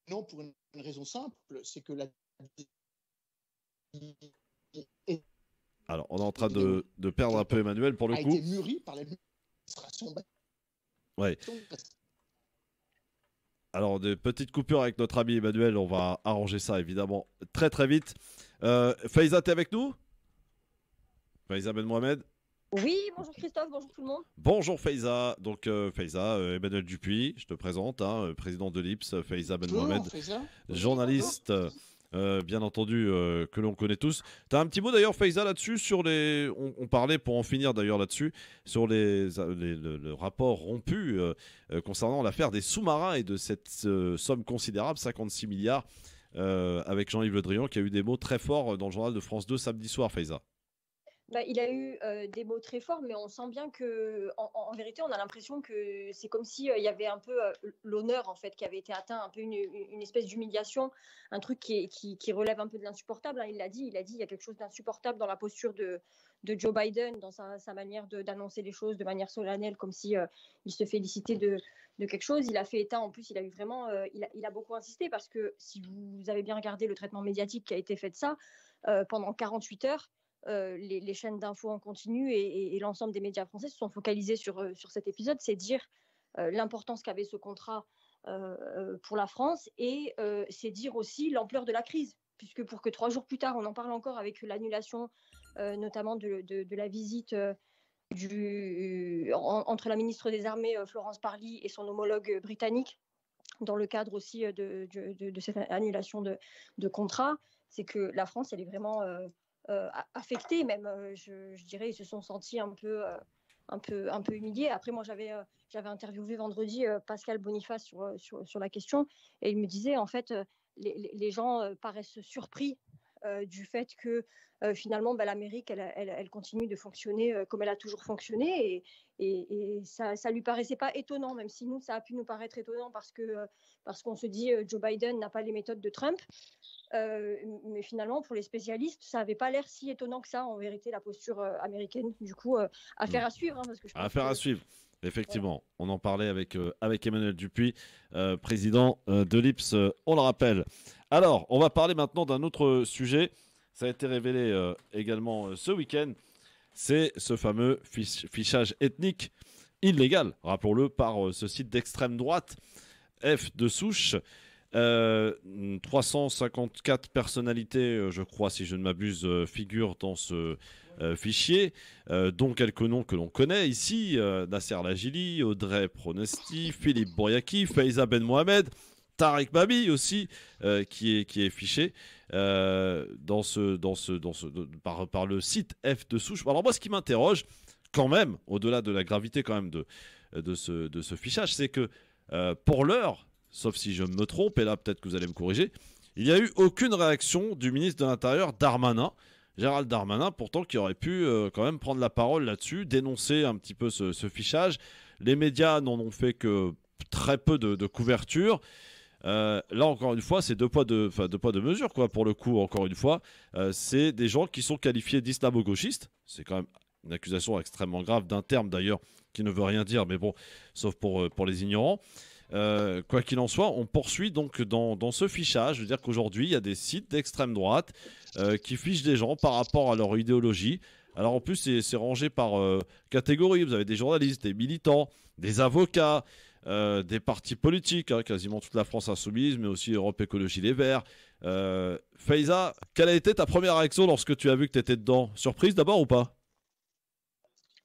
S3: Non, pour une raison simple, c'est que
S2: Alors, on est en train de perdre un peu Emmanuel, pour le coup.
S3: A été mûri par l'administration Biden.
S2: Ouais. Alors, des petites coupures avec notre ami Emmanuel, on va arranger ça, évidemment, très très vite. Faiza, t'es avec nous? Faiza Ben Mohamed?
S8: Oui, bonjour Christophe, bonjour tout le monde.
S2: Bonjour Faiza, donc Faiza, Emmanuel Dupuis, je te présente, président de l'IPS, Faiza Ben Mohamed, journaliste, bien entendu, que l'on connaît tous. Tu as un petit mot d'ailleurs Faiza là-dessus, on parlait pour en finir d'ailleurs là-dessus, sur le rapport rompu concernant l'affaire des sous-marins et de cette somme considérable, 56 milliards, avec Jean-Yves Le Drian qui a eu des mots très forts dans le journal de France 2 samedi soir, Faiza.
S8: Il a eu des mots très forts, mais on sent bien que, en vérité, on a l'impression que c'est comme si il y avait un peu l'honneur en fait qui avait été atteint, un peu une espèce d'humiliation, un truc qui relève un peu de l'insupportable. Il l'a dit, il y a quelque chose d'insupportable dans la posture de Joe Biden, dans sa manière d'annoncer les choses de manière solennelle, comme si il se félicitait de quelque chose. Il a fait état, en plus, il a eu vraiment, il a beaucoup insisté parce que si vous avez bien regardé le traitement médiatique qui a été fait de ça pendant 48 heures. Les chaînes d'infos en continu et l'ensemble des médias français se sont focalisés sur cet épisode, c'est dire l'importance qu'avait ce contrat pour la France et c'est dire aussi l'ampleur de la crise, puisque pour que 3 jours plus tard, on en parle encore avec l'annulation notamment de la visite entre la ministre des Armées Florence Parly et son homologue britannique, dans le cadre aussi de cette annulation de contrat, c'est que la France, elle est vraiment... affectés même, je dirais, ils se sont sentis un peu humiliés. Après, moi, j'avais interviewé vendredi Pascal Boniface sur la question et il me disait, en fait, les gens paraissent surpris du fait que finalement, l'Amérique, elle continue de fonctionner comme elle a toujours fonctionné et ça lui paraissait pas étonnant, même si nous, ça a pu nous paraître étonnant parce qu'on se dit Joe Biden n'a pas les méthodes de Trump. Mais finalement, pour les spécialistes, ça n'avait pas l'air si étonnant que ça, en vérité, la posture américaine. Du coup, affaire à suivre. Parce que je pense
S2: affaire à suivre. Effectivement, on en parlait avec Emmanuel Dupuis, président de l'IPS, on le rappelle. Alors, on va parler maintenant d'un autre sujet. Ça a été révélé également ce week-end. C'est ce fameux fichage ethnique illégal, rappelons-le, par ce site d'extrême droite, F de souche. 354 personnalités, je crois, si je ne m'abuse, figurent dans ce fichier, dont quelques noms que l'on connaît ici, Nasser Lajili, Audrey Pronesti, Philippe Bouriaki, Faiza Ben Mohamed, Tarek Babi aussi, qui est fiché par le site F de souche. Alors moi, ce qui m'interroge, quand même, au-delà de la gravité quand même de ce fichage, c'est que pour l'heure, sauf si je me trompe, et là peut-être que vous allez me corriger, il n'y a eu aucune réaction du ministre de l'Intérieur, Darmanin, Gérald Darmanin, pourtant qui aurait pu quand même prendre la parole là-dessus, dénoncer un petit peu ce fichage. Les médias n'en ont fait que très peu de couverture. Là encore une fois, c'est deux poids deux mesures, quoi. Pour le coup, encore une fois, c'est des gens qui sont qualifiés d'islamo-gauchistes. C'est quand même une accusation extrêmement grave, d'un terme d'ailleurs qui ne veut rien dire, mais bon, sauf pour les ignorants. Quoi qu'il en soit, on poursuit donc dans ce fichage. Je veux dire qu'aujourd'hui, il y a des sites d'extrême droite qui fichent des gens par rapport à leur idéologie. Alors en plus, c'est rangé par catégorie. Vous avez des journalistes, des militants, des avocats, des partis politiques, hein, quasiment toute la France insoumise, mais aussi Europe Écologie Les Verts. Faiza, quelle a été ta première réaction lorsque tu as vu que tu étais dedans? Surprise d'abord ou pas?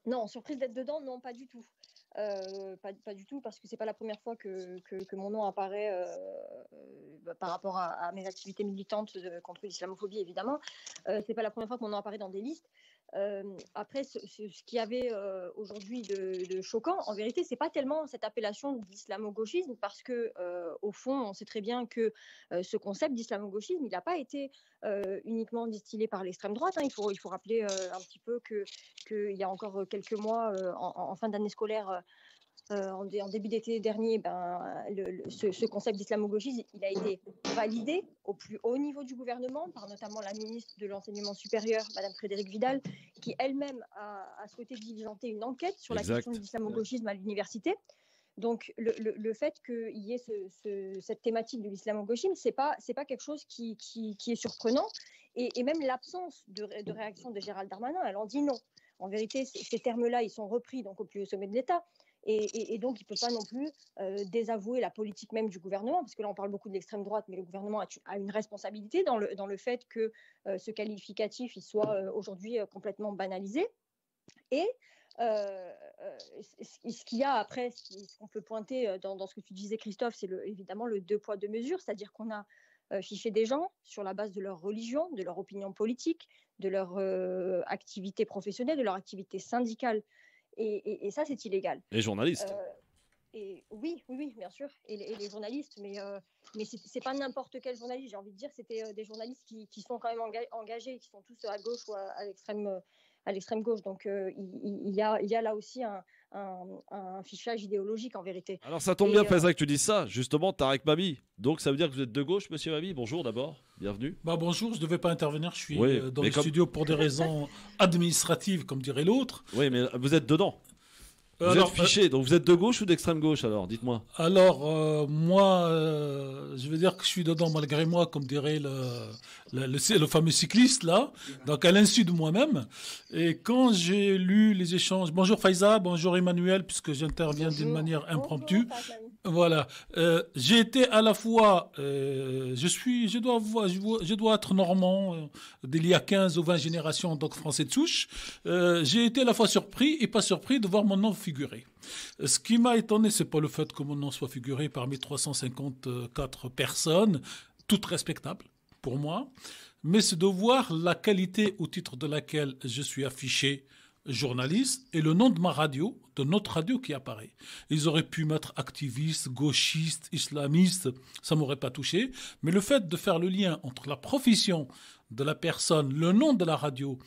S8: Non, surprise d'être dedans, non, pas du tout. Pas du tout, parce que c'est pas la première fois que mon nom apparaît par rapport à mes activités militantes contre l'islamophobie, évidemment. C'est pas la première fois que mon nom apparaît dans des listes. Après, ce qu'il y avait aujourd'hui de choquant, en vérité, c'est pas tellement cette appellation d'islamo-gauchisme, parce que au fond, on sait très bien que ce concept d'islamo-gauchisme, il n'a pas été uniquement distillé par l'extrême droite. Hein. Il faut rappeler un petit peu qu'il y a encore quelques mois, en fin d'année scolaire, en début d'été dernier, ce concept d'islamo-gauchisme, il a été validé au plus haut niveau du gouvernement par notamment la ministre de l'Enseignement supérieur, Madame Frédérique Vidal, qui elle-même a souhaité diligenter une enquête sur la question de l'islamo-gauchisme à l'université. Donc le fait qu'il y ait cette thématique de l'islamo-gauchisme, c'est pas quelque chose qui est surprenant, et même l'absence de réaction de Gérald Darmanin, elle en dit non. En vérité, ces termes-là, ils sont repris donc au plus haut sommet de l'État. Et donc, il ne peut pas non plus désavouer la politique même du gouvernement, parce que là, on parle beaucoup de l'extrême droite, mais le gouvernement a une responsabilité dans le fait que ce qualificatif il soit aujourd'hui complètement banalisé. Et ce qu'il y a après, ce qu'on peut pointer dans ce que tu disais, Christophe, c'est évidemment le deux poids, deux mesures, c'est-à-dire qu'on a fiché des gens sur la base de leur religion, de leur opinion politique, de leur activité professionnelle, de leur activité syndicale. Et ça, c'est illégal.
S2: Les journalistes.
S8: Et oui, bien sûr. Et les journalistes, mais c'est pas n'importe quel journaliste. J'ai envie de dire, c'était des journalistes qui sont quand même engagés, qui sont tous à gauche ou à l'extrême gauche. Donc, il y a là aussi un fichage idéologique en vérité.
S2: Alors ça tombe bien, Faiza, que tu dises ça. Justement, Tarek Babi. Donc ça veut dire que vous êtes de gauche, monsieur Babi. Bonjour d'abord, bienvenue.
S9: Bonjour, je ne devais pas intervenir. Je suis dans le studio pour des raisons administratives, comme dirait l'autre.
S2: Oui, mais vous êtes dedans. Vous êtes fiché, donc vous êtes de gauche ou d'extrême gauche alors, dites-moi.
S9: Alors, moi, je veux dire que je suis dedans malgré moi, comme dirait le fameux cycliste là, donc à l'insu de moi-même. Et quand j'ai lu les échanges, bonjour Faiza, bonjour Emmanuel, puisque j'interviens d'une manière impromptue. Voilà, j'ai été à la fois, je dois être normand d'il y a 15 ou 20 générations, donc français de souche. J'ai été à la fois surpris et pas surpris de voir mon nom figuré. Ce qui m'a étonné, c'est pas le fait que mon nom soit figuré parmi 354 personnes, toutes respectables pour moi, mais c'est de voir la qualité au titre de laquelle je suis affiché journaliste et le nom de ma radio, de notre radio qui apparaît. Ils auraient pu mettre activiste, gauchiste, islamiste, ça m'aurait pas touché, mais le fait de faire le lien entre la profession de la personne, le nom de la radio,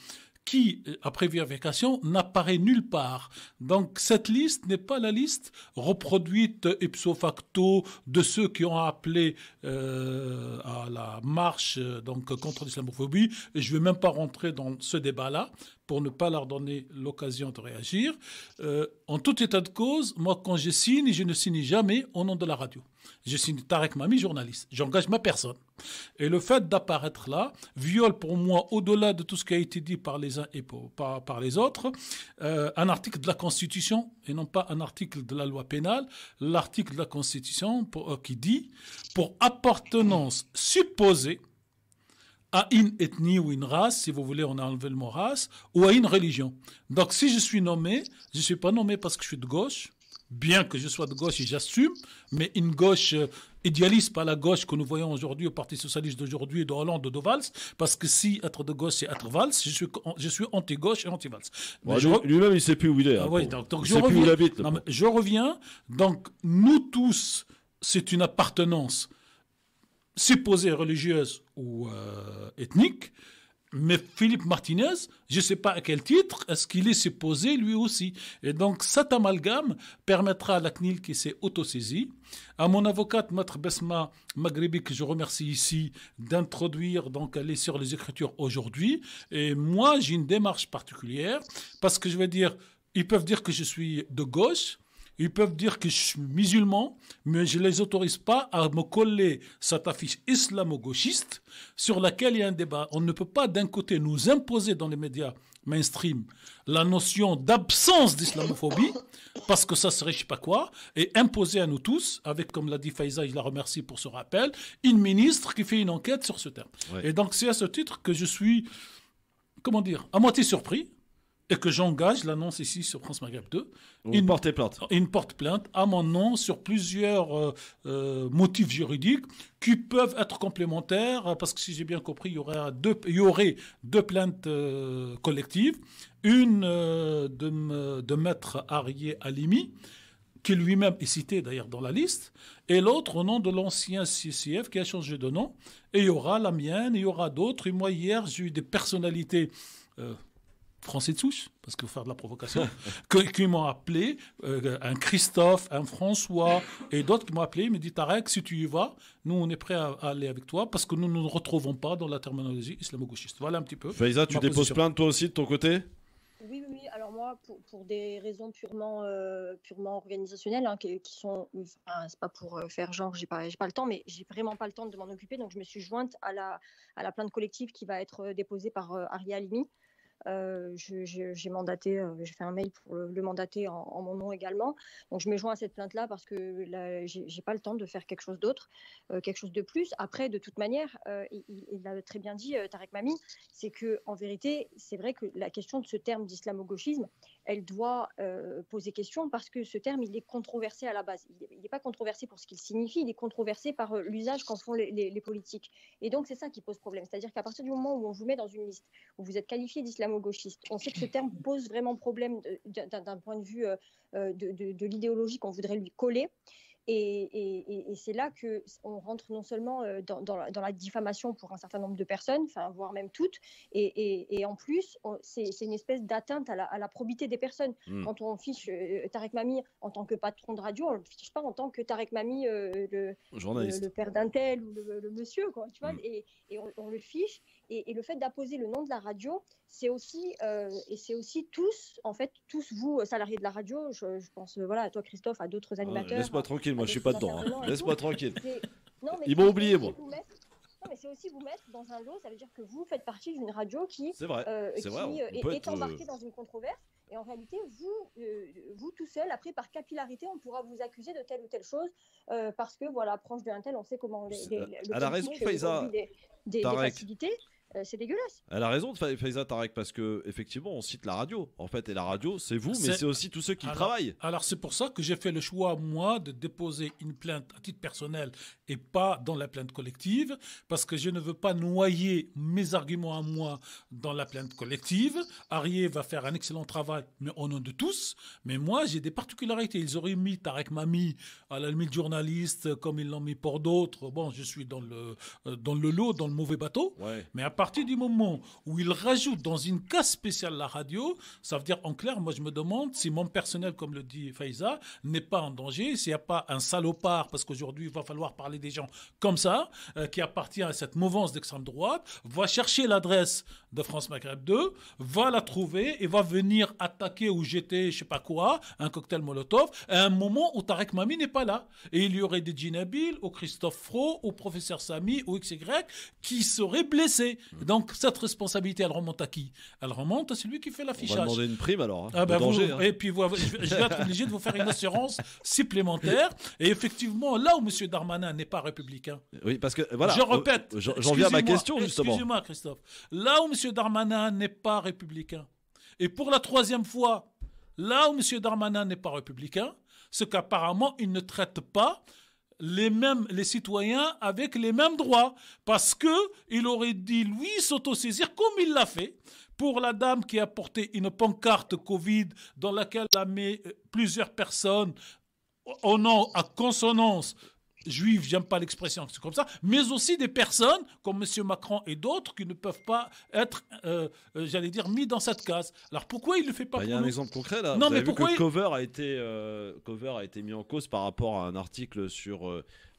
S9: qui, après vérification, n'apparaît nulle part. Donc cette liste n'est pas la liste reproduite ipso facto de ceux qui ont appelé à la marche donc, contre l'islamophobie. Et je ne vais même pas rentrer dans ce débat-là pour ne pas leur donner l'occasion de réagir. En tout état de cause, moi, quand je signe, je ne signe jamais au nom de la radio. Je signe Tarek Mami, journaliste. J'engage ma personne. Et le fait d'apparaître là viole pour moi, au-delà de tout ce qui a été dit par les uns et par les autres, un article de la Constitution et non pas un article de la loi pénale. L'article de la Constitution qui dit « Pour appartenance supposée à une ethnie ou une race, si vous voulez, on a enlevé le mot race, ou à une religion. » Donc si je suis nommé, je ne suis pas nommé parce que je suis de gauche, bien que je sois de gauche et j'assume, mais une gauche idéaliste, pas la gauche que nous voyons aujourd'hui au Parti Socialiste d'aujourd'hui, de Hollande, de Valls, parce que si être de gauche, c'est être Valls, je suis anti-gauche et anti-Valls.
S2: Bon, lui-même, il ne sait plus où il est. Hein,
S9: oui, donc
S2: il ne sait plus où il habite.
S9: Non, je reviens, donc nous tous, c'est une appartenance supposée religieuse ou ethnique, mais Philippe Martinez, je ne sais pas à quel titre, est-ce qu'il est supposé lui aussi. Et donc cet amalgame permettra à la CNIL qui s'est autosaisie, à mon avocate Maître Besma Maghribi, que je remercie ici, d'introduire, donc aller sur les écritures aujourd'hui. Et moi, j'ai une démarche particulière, parce que je vais dire, ils peuvent dire que je suis de gauche, ils peuvent dire que je suis musulman, mais je ne les autorise pas à me coller cette affiche islamo-gauchiste sur laquelle il y a un débat. On ne peut pas d'un côté nous imposer dans les médias mainstream la notion d'absence d'islamophobie, parce que ça serait je ne sais pas quoi, et imposer à nous tous, avec, comme l'a dit Faiza, je la remercie pour ce rappel, une ministre qui fait une enquête sur ce terme. Ouais. Et donc c'est à ce titre que je suis, comment dire, à moitié surpris, et que j'engage l'annonce ici sur France Maghreb 2.
S2: Une porte-plainte.
S9: Une porte-plainte à mon nom sur plusieurs motifs juridiques qui peuvent être complémentaires, parce que si j'ai bien compris, il y aurait deux plaintes collectives. Une de Maître Arié Halimi, qui lui-même est cité d'ailleurs dans la liste, et l'autre au nom de l'ancien CCF qui a changé de nom. Et il y aura la mienne, et il y aura d'autres. Et moi, hier, j'ai eu des personnalités... français de souche, parce qu'il faut faire de la provocation, qui m'ont appelé, un Christophe, un François, et d'autres qui m'ont appelé, ils me disent Tarek, si tu y vas, nous on est prêts à aller avec toi, parce que nous ne nous retrouvons pas dans la terminologie islamo-gauchiste. Voilà un petit peu.
S2: Faiza, tu déposes plainte toi aussi de ton côté ?
S8: Oui. Alors moi, pour des raisons purement organisationnelles, hein, qui sont, c'est pas pour faire genre, j'ai pas le temps, mais j'ai vraiment pas le temps de m'en occuper, donc je me suis jointe à la plainte collective qui va être déposée par Arié Halimi. J'ai mandaté, j'ai fait un mail pour le mandater en mon nom également. Donc je me joins à cette plainte-là parce que j'ai pas le temps de faire quelque chose d'autre, quelque chose de plus. Après, de toute manière, il l'a très bien dit, Tarek Mami, c'est que en vérité, c'est vrai que la question de ce terme d'islamo-gauchisme, elle doit poser question parce que ce terme, il est controversé à la base. Il n'est pas controversé pour ce qu'il signifie, il est controversé par l'usage qu'en font les politiques. Et donc c'est ça qui pose problème. C'est-à-dire qu'à partir du moment où on vous met dans une liste, où vous êtes qualifié d'islamo-gauchiste, on sait que ce terme pose vraiment problème d'un point de vue de l'idéologie qu'on voudrait lui coller. Et c'est là qu'on rentre non seulement dans la diffamation pour un certain nombre de personnes, voire même toutes, et en plus, c'est une espèce d'atteinte à la probité des personnes. Quand on fiche Tarek Mami en tant que patron de radio, on ne le fiche pas en tant que Tarek Mami, le père d'un tel ou le monsieur, quoi, tu vois, et on le fiche. Et le fait d'apposer le nom de la radio, c'est aussi tous, en fait, tous vous, salariés de la radio, je pense voilà, à toi Christophe, à d'autres animateurs.
S2: Laisse-moi tranquille, moi je suis pas dedans. Hein. Laisse-moi tranquille.
S8: Ils
S2: m'ont oublié, moi.
S8: Non, mais c'est aussi vous mettre dans un lot, ça veut dire que vous faites partie d'une radio qui
S2: est
S8: embarquée dans une controverse. Et en réalité, vous tout seul, après, par capillarité, on pourra vous accuser de telle ou telle chose parce que, voilà, proche d'un tel, on sait comment
S2: elle a raison, Faiza.
S8: Des facilités. C'est dégueulasse.
S2: Elle a raison, Faiza Tarek, parce que effectivement, on cite la radio. En fait, et la radio, c'est vous, mais c'est aussi tous ceux qui travaillent.
S9: Alors, c'est pour ça que j'ai fait le choix, moi, de déposer une plainte à titre personnel et pas dans la plainte collective, parce que je ne veux pas noyer mes arguments à moi dans la plainte collective. Arié va faire un excellent travail, mais au nom de tous. Mais moi, j'ai des particularités. Ils auraient mis Tarek Mami à la limite journaliste, comme ils l'ont mis pour d'autres. Bon, je suis dans le lot, dans le mauvais bateau.
S2: Ouais.
S9: Mais à partir du moment où il rajoute dans une case spéciale la radio, ça veut dire en clair, moi je me demande si mon personnel, comme le dit Faiza, n'est pas en danger, s'il n'y a pas un salopard, parce qu'aujourd'hui il va falloir parler des gens comme ça, qui appartient à cette mouvance d'extrême droite, va chercher l'adresse de France Maghreb 2, va la trouver et va venir attaquer ou jeter je sais pas quoi, un cocktail Molotov, à un moment où Tarek Mami n'est pas là. Et il y aurait des Djinabil, ou Christophe Fro, ou professeur Samy, ou XY, qui seraient blessés. Donc cette responsabilité, elle remonte à qui? Elle remonte à celui qui fait l'affichage.
S2: On va demander une prime alors.
S9: Et puis je vais être obligé de vous faire une assurance supplémentaire. Et effectivement, là où M. Darmanin n'est pas républicain.
S2: Oui, parce que voilà.
S9: Je répète.
S2: J'en viens à ma question justement.
S9: Excusez-moi, Christophe. Là où M. Darmanin n'est pas républicain. Et pour la troisième fois, là où M. Darmanin n'est pas républicain, c'est qu'apparemment, il ne traite pas les citoyens avec les mêmes droits. Parce qu'il aurait dit, lui, s'autosaisir comme il l'a fait pour la dame qui a porté une pancarte Covid dans laquelle elle a mis plusieurs personnes au nom à consonance juive, j'aime pas l'expression, c'est comme ça, mais aussi des personnes comme M. Macron et d'autres qui ne peuvent pas être, j'allais dire, mis dans cette case. Alors pourquoi il ne le fait pas?
S2: Il y a un exemple concret là.
S9: Non,
S2: vous
S9: mais
S2: avez vu
S9: pourquoi
S2: que Cover a été mis en cause par rapport à un article sur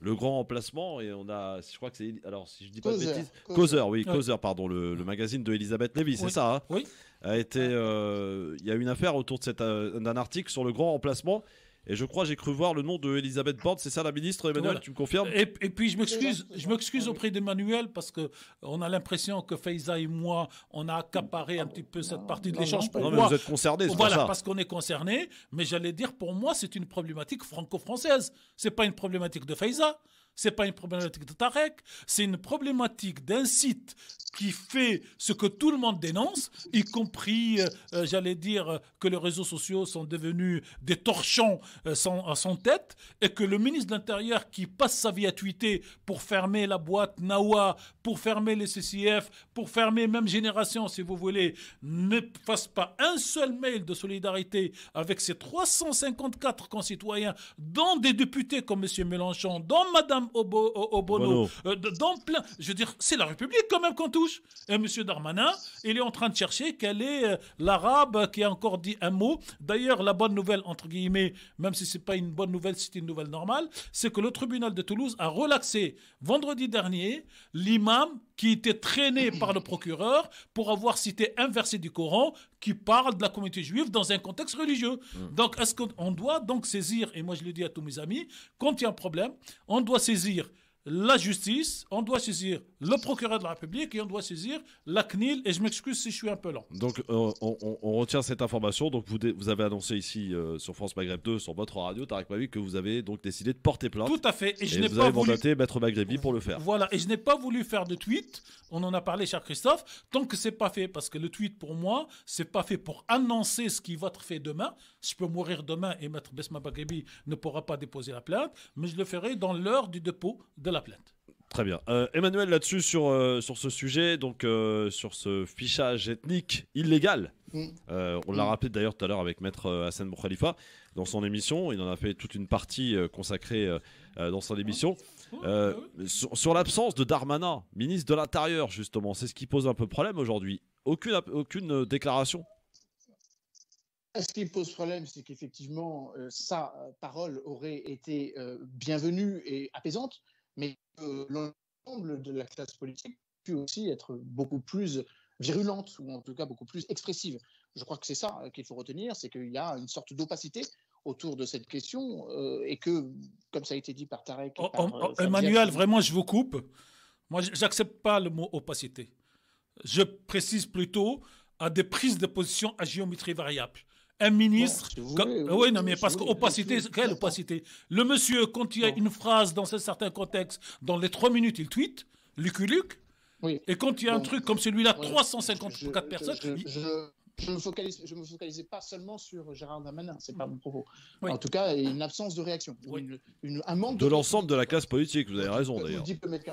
S2: le grand remplacement et on a, je crois que c'est, alors si je dis pas de bêtises, Causeur, pardon, le magazine de Elisabeth Lévy, c'est ça. Hein,
S9: oui.
S2: A été, il y a eu une affaire autour de d'un article sur le grand remplacement. Et je crois j'ai cru voir le nom de Elisabeth Borne, c'est ça la ministre, Emmanuel, voilà. Tu me confirmes?
S9: Et puis je m'excuse auprès d'Emmanuel parce qu'on a l'impression que Faiza et moi, on a accaparé un petit peu cette partie de l'échange.
S2: Non, mais vous êtes concernés, c'est
S9: voilà,
S2: ça.
S9: Parce qu'on est concernés, mais j'allais dire pour moi, c'est une problématique franco-française. C'est pas une problématique de Faiza. C'est pas une problématique de Tarek, c'est une problématique d'un site qui fait ce que tout le monde dénonce, y compris, j'allais dire, que les réseaux sociaux sont devenus des torchons à son tête, et que le ministre de l'Intérieur qui passe sa vie à tweeter pour fermer la boîte Nawa, pour fermer les CCF, pour fermer même Génération, si vous voulez, ne fasse pas un seul mail de solidarité avec ses 354 concitoyens, dont des députés comme M. Mélenchon, dont Mme Obono, dans plein. Je veux dire, c'est la République quand même qu'on touche. Et M. Darmanin, il est en train de chercher quel est l'arabe qui a encore dit un mot. D'ailleurs, la bonne nouvelle, entre guillemets, même si c'est pas une bonne nouvelle, c'est une nouvelle normale, c'est que le tribunal de Toulouse a relaxé vendredi dernier l'imam qui était traîné par le procureur pour avoir cité un verset du Coran qui parle de la communauté juive dans un contexte religieux. Donc, est-ce qu'on doit donc saisir, et moi je le dis à tous mes amis, quand il y a un problème, on doit saisir la justice, on doit saisir le procureur de la République et on doit saisir la CNIL. Et je m'excuse si je suis un peu lent.
S2: Donc, on retient cette information. Donc, vous avez annoncé ici sur France Maghreb 2, sur votre radio, Tarek Mami, que vous avez donc décidé de porter plainte.
S9: Tout à fait. Et
S2: vous avez mandaté Maître Maghrebi pour le faire.
S9: Voilà. Et je n'ai pas voulu faire de tweet. On en a parlé, cher Christophe. Tant que c'est pas fait, parce que le tweet, pour moi, c'est pas fait pour annoncer ce qui va être fait demain. Je peux mourir demain et Maître Besma Maghrebi ne pourra pas déposer la plainte, mais je le ferai dans l'heure du dépôt de la plainte.
S2: Très bien. Emmanuel, là-dessus, sur ce sujet, donc sur ce fichage ethnique illégal, on l'a rappelé d'ailleurs tout à l'heure avec Maître Hassan Boukhalifa dans son émission, il en a fait toute une partie consacrée dans son émission. Sur l'absence de Darmanin, ministre de l'Intérieur, justement, c'est ce qui pose un peu problème aujourd'hui. Aucune déclaration.
S3: Ce qui pose problème, c'est qu'effectivement, sa parole aurait été bienvenue et apaisante, mais l'ensemble de la classe politique peut aussi être beaucoup plus virulente, ou en tout cas beaucoup plus expressive. Je crois que c'est ça qu'il faut retenir, c'est qu'il y a une sorte d'opacité autour de cette question, et que, comme ça a été dit par Tarek...
S9: Emmanuel, vraiment, je vous coupe. Moi, j'accepte pas le mot opacité. Je précise plutôt à des prises de position à géométrie variable. Un ministre... Oui, non, mais parce qu'opacité, quelle opacité? Le monsieur, quand il y a une phrase dans un certain contexte, dans les 3 minutes, il tweet, Luc. Oui. Et quand il y a un truc comme celui-là, 354 personnes...
S3: Je me focalisais pas seulement sur Gérard Darmanin, c'est pas mon propos. Oui. En tout cas, une absence de réaction, un manque
S2: de l'ensemble de la classe politique. Vous avez raison d'ailleurs.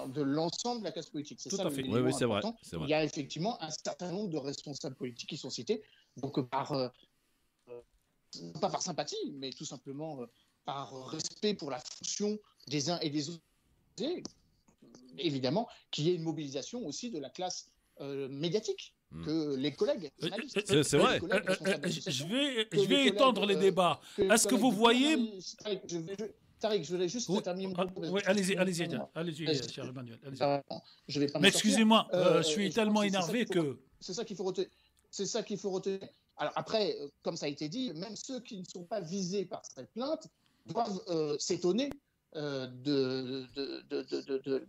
S3: De l'ensemble de la classe politique, c'est ça.
S2: Oui, c'est vrai.
S3: Il y a effectivement un certain nombre de responsables politiques qui sont cités, donc pas par sympathie, mais tout simplement par respect pour la fonction des uns et des autres. Et évidemment, qu'il y ait une mobilisation aussi de la classe médiatique que les collègues journalistes.
S2: C'est vrai.
S9: Je vais étendre les débats. Est-ce que vous voyez...
S3: Tariq, je voulais juste terminer mon propos.
S9: Oui, allez-y, cher Emmanuel.
S3: Je vais pas
S9: mais excusez-moi, je suis tellement énervé que...
S3: C'est ça qu'il faut retenir. C'est ça qu'il faut retenir. Alors après, comme ça a été dit, même ceux qui ne sont pas visés par cette plainte doivent s'étonner de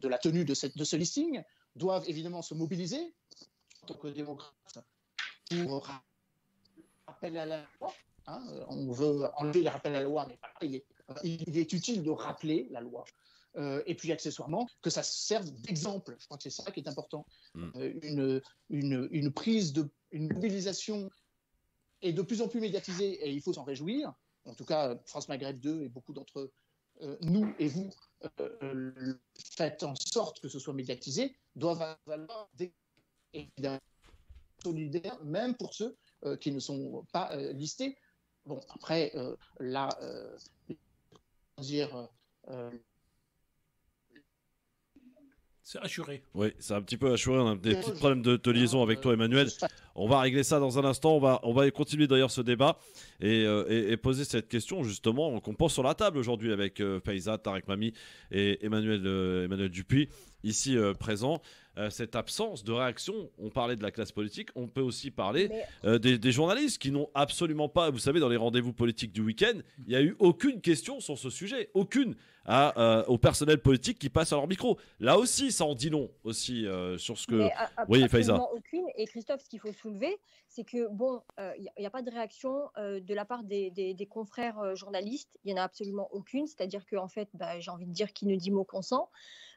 S3: la tenue de ce listing, doivent évidemment se mobiliser en tant que démocrates pour rappel à la loi. On veut enlever les rappels à la loi, mais il est utile de rappeler la loi. Et puis accessoirement, que ça serve d'exemple. Je crois que c'est ça qui est important. Une mobilisation est de plus en plus médiatisée et il faut s'en réjouir. En tout cas, France Maghreb 2 et beaucoup d'entre nous et vous faites en sorte que ce soit médiatisé, doivent avoir des solidaires, même pour ceux qui ne sont pas listés. Bon, après,
S9: c'est assuré.
S2: Oui, c'est un petit peu assuré. On a des petits problèmes de liaison avec toi, Emmanuel. On va régler ça dans un instant. On va continuer d'ailleurs ce débat et poser cette question justement qu'on pose sur la table aujourd'hui avec Faiza, Tariq Mami et Emmanuel Dupuis, ici présent. Cette absence de réaction, on parlait de la classe politique, on peut aussi parler des journalistes qui n'ont absolument pas, vous savez, dans les rendez-vous politiques du week-end, il n'y a eu aucune question sur ce sujet, aucune, au personnel politique qui passe à leur micro. Là aussi, ça en dit long aussi sur ce que... Oui, Faiza.
S8: Aucune. Et Christophe, ce qu'il faut soulever, c'est que, bon, il n'y a pas de réaction de la part des confrères journalistes, il n'y en a absolument aucune, c'est-à-dire qu'en fait, j'ai envie de dire qui ne dit mot consent.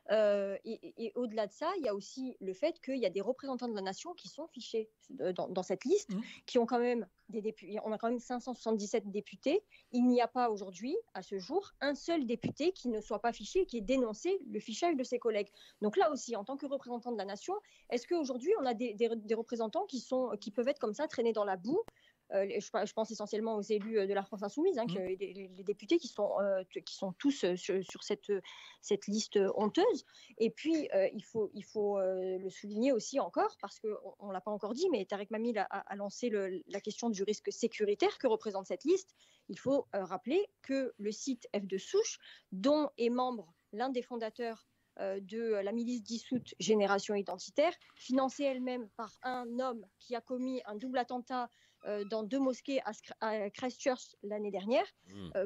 S8: Et au-delà de ça, il y a aussi le fait qu'il y a des représentants de la nation qui sont fichés dans cette liste, qui ont quand même des députés. On a quand même 577 députés. Il n'y a pas aujourd'hui, à ce jour, un seul député qui ne soit pas fiché et qui ait dénoncé le fichage de ses collègues. Donc là aussi, en tant que représentant de la nation, est-ce qu'aujourd'hui, on a des représentants qui peuvent être comme ça, traînés dans la boue? Je pense essentiellement aux élus de la France Insoumise, les députés qui sont tous sur cette liste honteuse. Et puis, il faut le souligner aussi encore, parce qu'on ne l'a pas encore dit, mais Tariq Mami a lancé la question du risque sécuritaire que représente cette liste. Il faut rappeler que le site F de Souche, dont est membre l'un des fondateurs de la milice dissoute Génération Identitaire, financée elle-même par un homme qui a commis un double attentat dans 2 mosquées à Christchurch l'année dernière,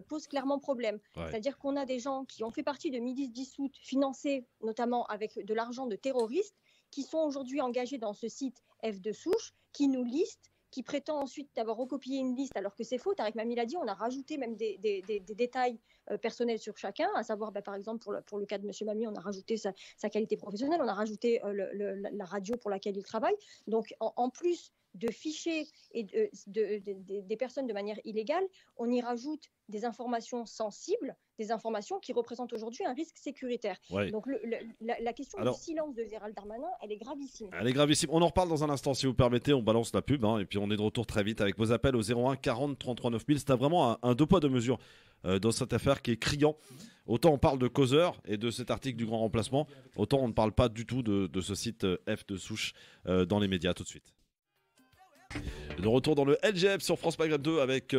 S8: pose clairement problème. Ouais. C'est-à-dire qu'on a des gens qui ont fait partie de milices dissoutes, financées notamment avec de l'argent de terroristes, qui sont aujourd'hui engagés dans ce site F de Souche, qui nous listent, qui prétend ensuite avoir recopié une liste alors que c'est faux. Tariq Mami l'a dit, on a rajouté même des détails personnels sur chacun, à savoir par exemple pour le cas de M. Mami, on a rajouté sa qualité professionnelle, on a rajouté la radio pour laquelle il travaille. Donc en plus de ficher et des personnes de manière illégale, on y rajoute des informations sensibles, des informations qui représentent aujourd'hui un risque sécuritaire. Ouais. Donc la question du silence de Gérald Darmanin, elle est gravissime.
S2: Elle est gravissime. On en reparle dans un instant, si vous permettez, on balance la pub, et puis on est de retour très vite avec vos appels au 01 40 33 9000. C'est vraiment un 2 poids 2 mesures dans cette affaire qui est criant. Autant on parle de causeur et de cet article du grand remplacement, autant on ne parle pas du tout de ce site F de Souche dans les médias. Tout de suite. De retour dans le LGF sur France Maghreb 2 avec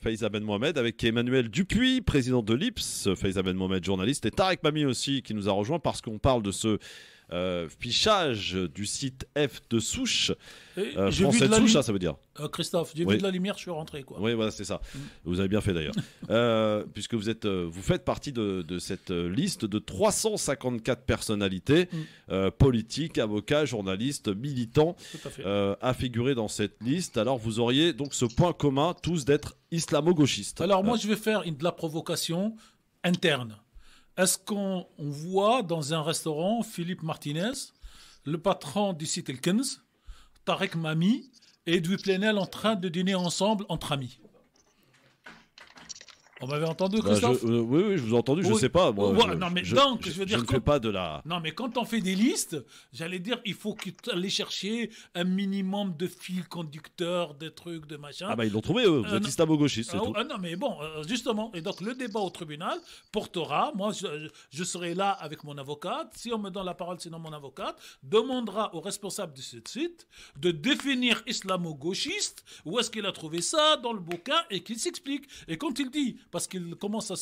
S2: Faiza Ben Mohamed, avec Emmanuel Dupuis, président de l'IPS, Faiza Ben Mohamed, journaliste, et Tariq Mami aussi qui nous a rejoint parce qu'on parle de ce fichage du site F de Souche. Français de Souche, ça veut dire.
S9: Christophe, j'ai vu de la lumière, je suis rentré. Quoi.
S2: Oui, voilà, c'est ça. Vous avez bien fait d'ailleurs. Puisque vous faites partie de cette liste de 354 personnalités politiques, avocats, journalistes, militants à figurer dans cette liste. Alors vous auriez donc ce point commun, tous d'être islamo-gauchistes.
S9: Alors moi je vais faire de la provocation interne. Est-ce qu'on voit dans un restaurant Philippe Martinez, le patron du site El Kenz, Tariq Mami et Edoui Plenel en train de dîner ensemble entre amis? On m'avait entendu,
S2: Bah,
S9: Christophe.
S2: oui, je vous ai entendu, je
S9: Oui.
S2: sais pas. Moi,
S9: Ouais, non, mais donc, je veux dire,
S2: ne fais pas de la.
S9: Non, mais quand on fait des listes, j'allais dire, il faut aller chercher un minimum de fils conducteurs, des trucs, de machin.
S2: Ah bah ils l'ont trouvé eux, vous êtes islamo-gauchiste, c'est tout.
S9: Non, mais bon, justement, et donc le débat au tribunal portera, moi je serai là avec mon avocate, si on me donne la parole, sinon mon avocate, demandera au responsable de ce site de définir islamo-gauchiste, où est-ce qu'il a trouvé ça dans le bouquin, et qu'il s'explique. Et quand il dit, parce qu'il commence à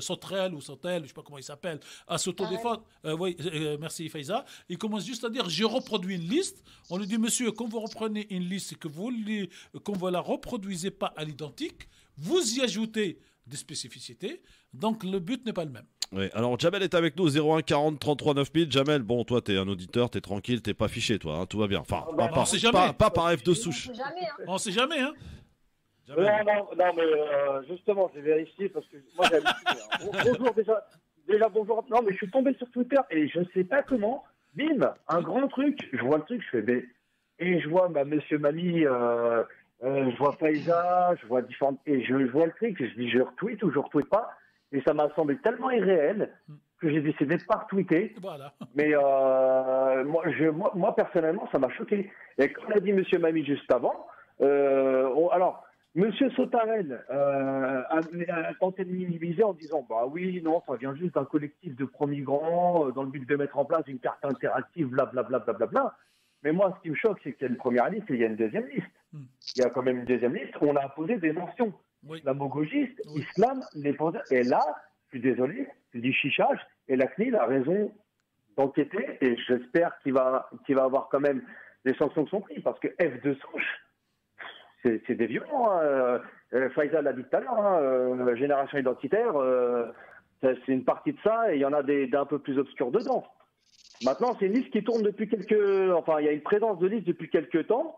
S9: s'entraîne ou s'entraîne, je sais pas comment il s'appelle, à s'autodéfendre, oui, merci Faiza, il commence juste à dire, j'ai reproduit une liste, on lui dit, monsieur, quand vous reprenez une liste et que vous ne la reproduisez pas à l'identique, vous y ajoutez des spécificités, donc le but n'est pas le même.
S2: Oui, alors Jamel est avec nous, 01 40 33 9000. Jamel, bon, toi, t'es un auditeur, t'es tranquille, t'es pas fiché, toi, hein, tout va bien. Enfin,
S9: on sait jamais.
S2: Pas par F de souche.
S8: On sait jamais, hein.
S9: On sait jamais, hein.
S6: Non, mais justement, j'ai vérifié parce que moi j'ai halluciné. Bonjour déjà bonjour. Non, mais je suis tombé sur Twitter et je sais pas comment. Bim, un grand truc. Je vois le truc, je fais mais et je vois Monsieur Mami, je vois Faiza, je vois différentes et je vois le truc. Je dis je retweet ou je retweet pas et ça m'a semblé tellement irréel que j'ai décidé de pas retweeter.
S9: Voilà.
S6: Mais moi personnellement, ça m'a choqué. Et comme l'a dit Monsieur Mami juste avant, alors. Monsieur Sautarel a tenté de minimiser en disant bah oui, non, ça vient juste d'un collectif de pro-migrants dans le but de mettre en place une carte interactive, blablabla. Mais moi, ce qui me choque, c'est qu'il y a une première liste et il y a une deuxième liste. Il y a quand même une deuxième liste où on a imposé des mentions. Islamo-gauchiste, islam, et là, je suis désolé, c'est du chichage et la CNIL a raison d'enquêter et j'espère qu'il va avoir quand même des sanctions qui sont prises parce que F de souche, c'est des violents. Hein. Faiza l'a dit tout à l'heure, génération identitaire, c'est une partie de ça et il y en a d'un peu plus obscurs dedans. Maintenant, c'est une liste qui tourne depuis il y a une présence de liste depuis quelques temps.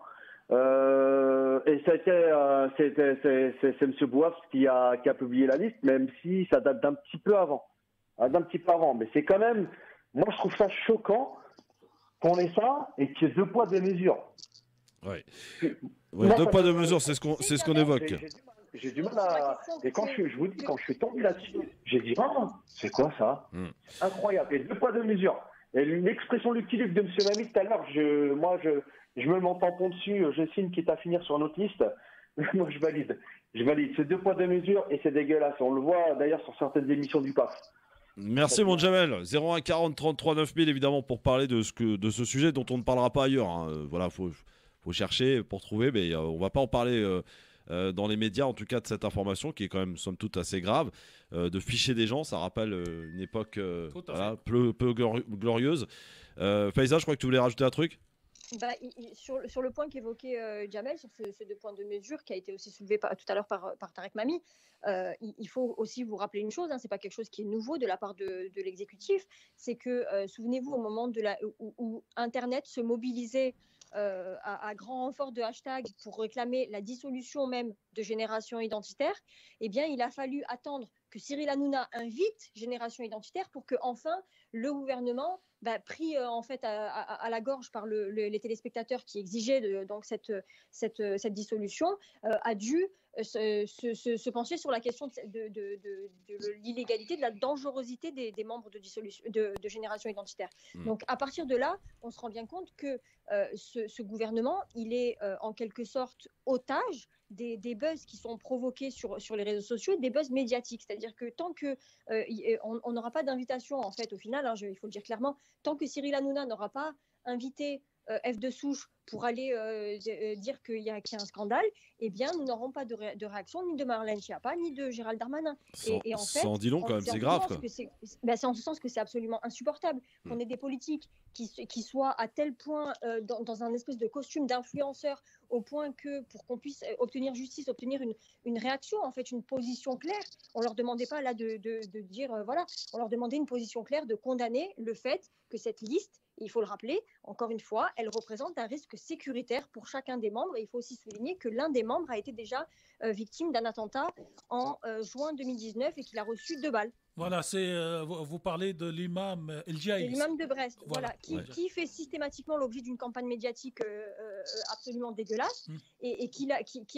S6: Et ça a été, c'est M. Bouaf qui a publié la liste, même si ça date d'un petit peu avant. Mais c'est quand même, moi je trouve ça choquant qu'on ait ça et qu'il y ait deux poids, deux mesures.
S2: Ouais, deux poids, deux mesures, c'est ce qu'on évoque.
S6: J'ai du mal à. Et quand je vous dis, quand je suis tombé là-dessus, j'ai dit, c'est quoi ça? Incroyable. Et deux poids, deux mesures. Et l'expression l'utilise de M. Mami tout à l'heure, je me m'en tampon dessus, je signe quitte à finir sur notre liste. Moi, je valide. C'est deux poids, deux mesures et c'est dégueulasse. On le voit d'ailleurs sur certaines émissions du PAF.
S2: Merci mon Jamel. 01 40 33 9000 évidemment pour parler de ce sujet dont on ne parlera pas ailleurs. Hein. Voilà, faut chercher pour trouver, mais on va pas en parler dans les médias, en tout cas de cette information qui est quand même somme toute assez grave. De ficher des gens, ça rappelle une époque peu glorieuse. Faiza, je crois que tu voulais rajouter un truc.
S8: Sur le point qu'évoquait Jamel, sur ces deux points de mesure qui a été aussi soulevé tout à l'heure par Tarek Mami, il faut aussi vous rappeler une chose, c'est pas quelque chose qui est nouveau de la part de l'exécutif, c'est que souvenez-vous au moment où Internet se mobilisait à grand renfort de hashtags pour réclamer la dissolution même de Génération Identitaire, eh bien il a fallu attendre que Cyril Hanouna invite Génération Identitaire pour que enfin le gouvernement, pris en fait à la gorge par les téléspectateurs qui exigeaient donc cette dissolution, a dû se pencher sur la question de l'illégalité, de la dangerosité des membres de Génération Identitaire. Donc à partir de là, on se rend bien compte que ce gouvernement, il est en quelque sorte otage des buzz qui sont provoqués sur les réseaux sociaux, des buzz médiatiques. C'est-à-dire que tant qu'on n'aura pas d'invitation, en fait, au final, il faut le dire clairement, tant que Cyril Hanouna n'aura pas invité F de souche pour aller dire qu'il y a un scandale, eh bien, nous n'aurons pas de réaction ni de Marlène Schiappa, ni de Gérald Darmanin. Et en fait,
S2: ça en dit long quand même, c'est grave.
S8: C'est en ce sens que c'est absolument insupportable qu'on ait des politiques qui soient à tel point dans un espèce de costume d'influenceur, au point que pour qu'on puisse obtenir justice, obtenir une réaction, en fait, une position claire, on leur demandait pas là de dire, on leur demandait une position claire, de condamner le fait que cette liste, il faut le rappeler, encore une fois, elle représente un risque sécuritaire pour chacun des membres. Et il faut aussi souligner que l'un des membres a été déjà victime d'un attentat en juin 2019 et qu'il a reçu 2 balles.
S9: Voilà, vous parlez de l'imam El Djaïs.
S8: L'imam de Brest, qui fait systématiquement l'objet d'une campagne médiatique absolument dégueulasse et qui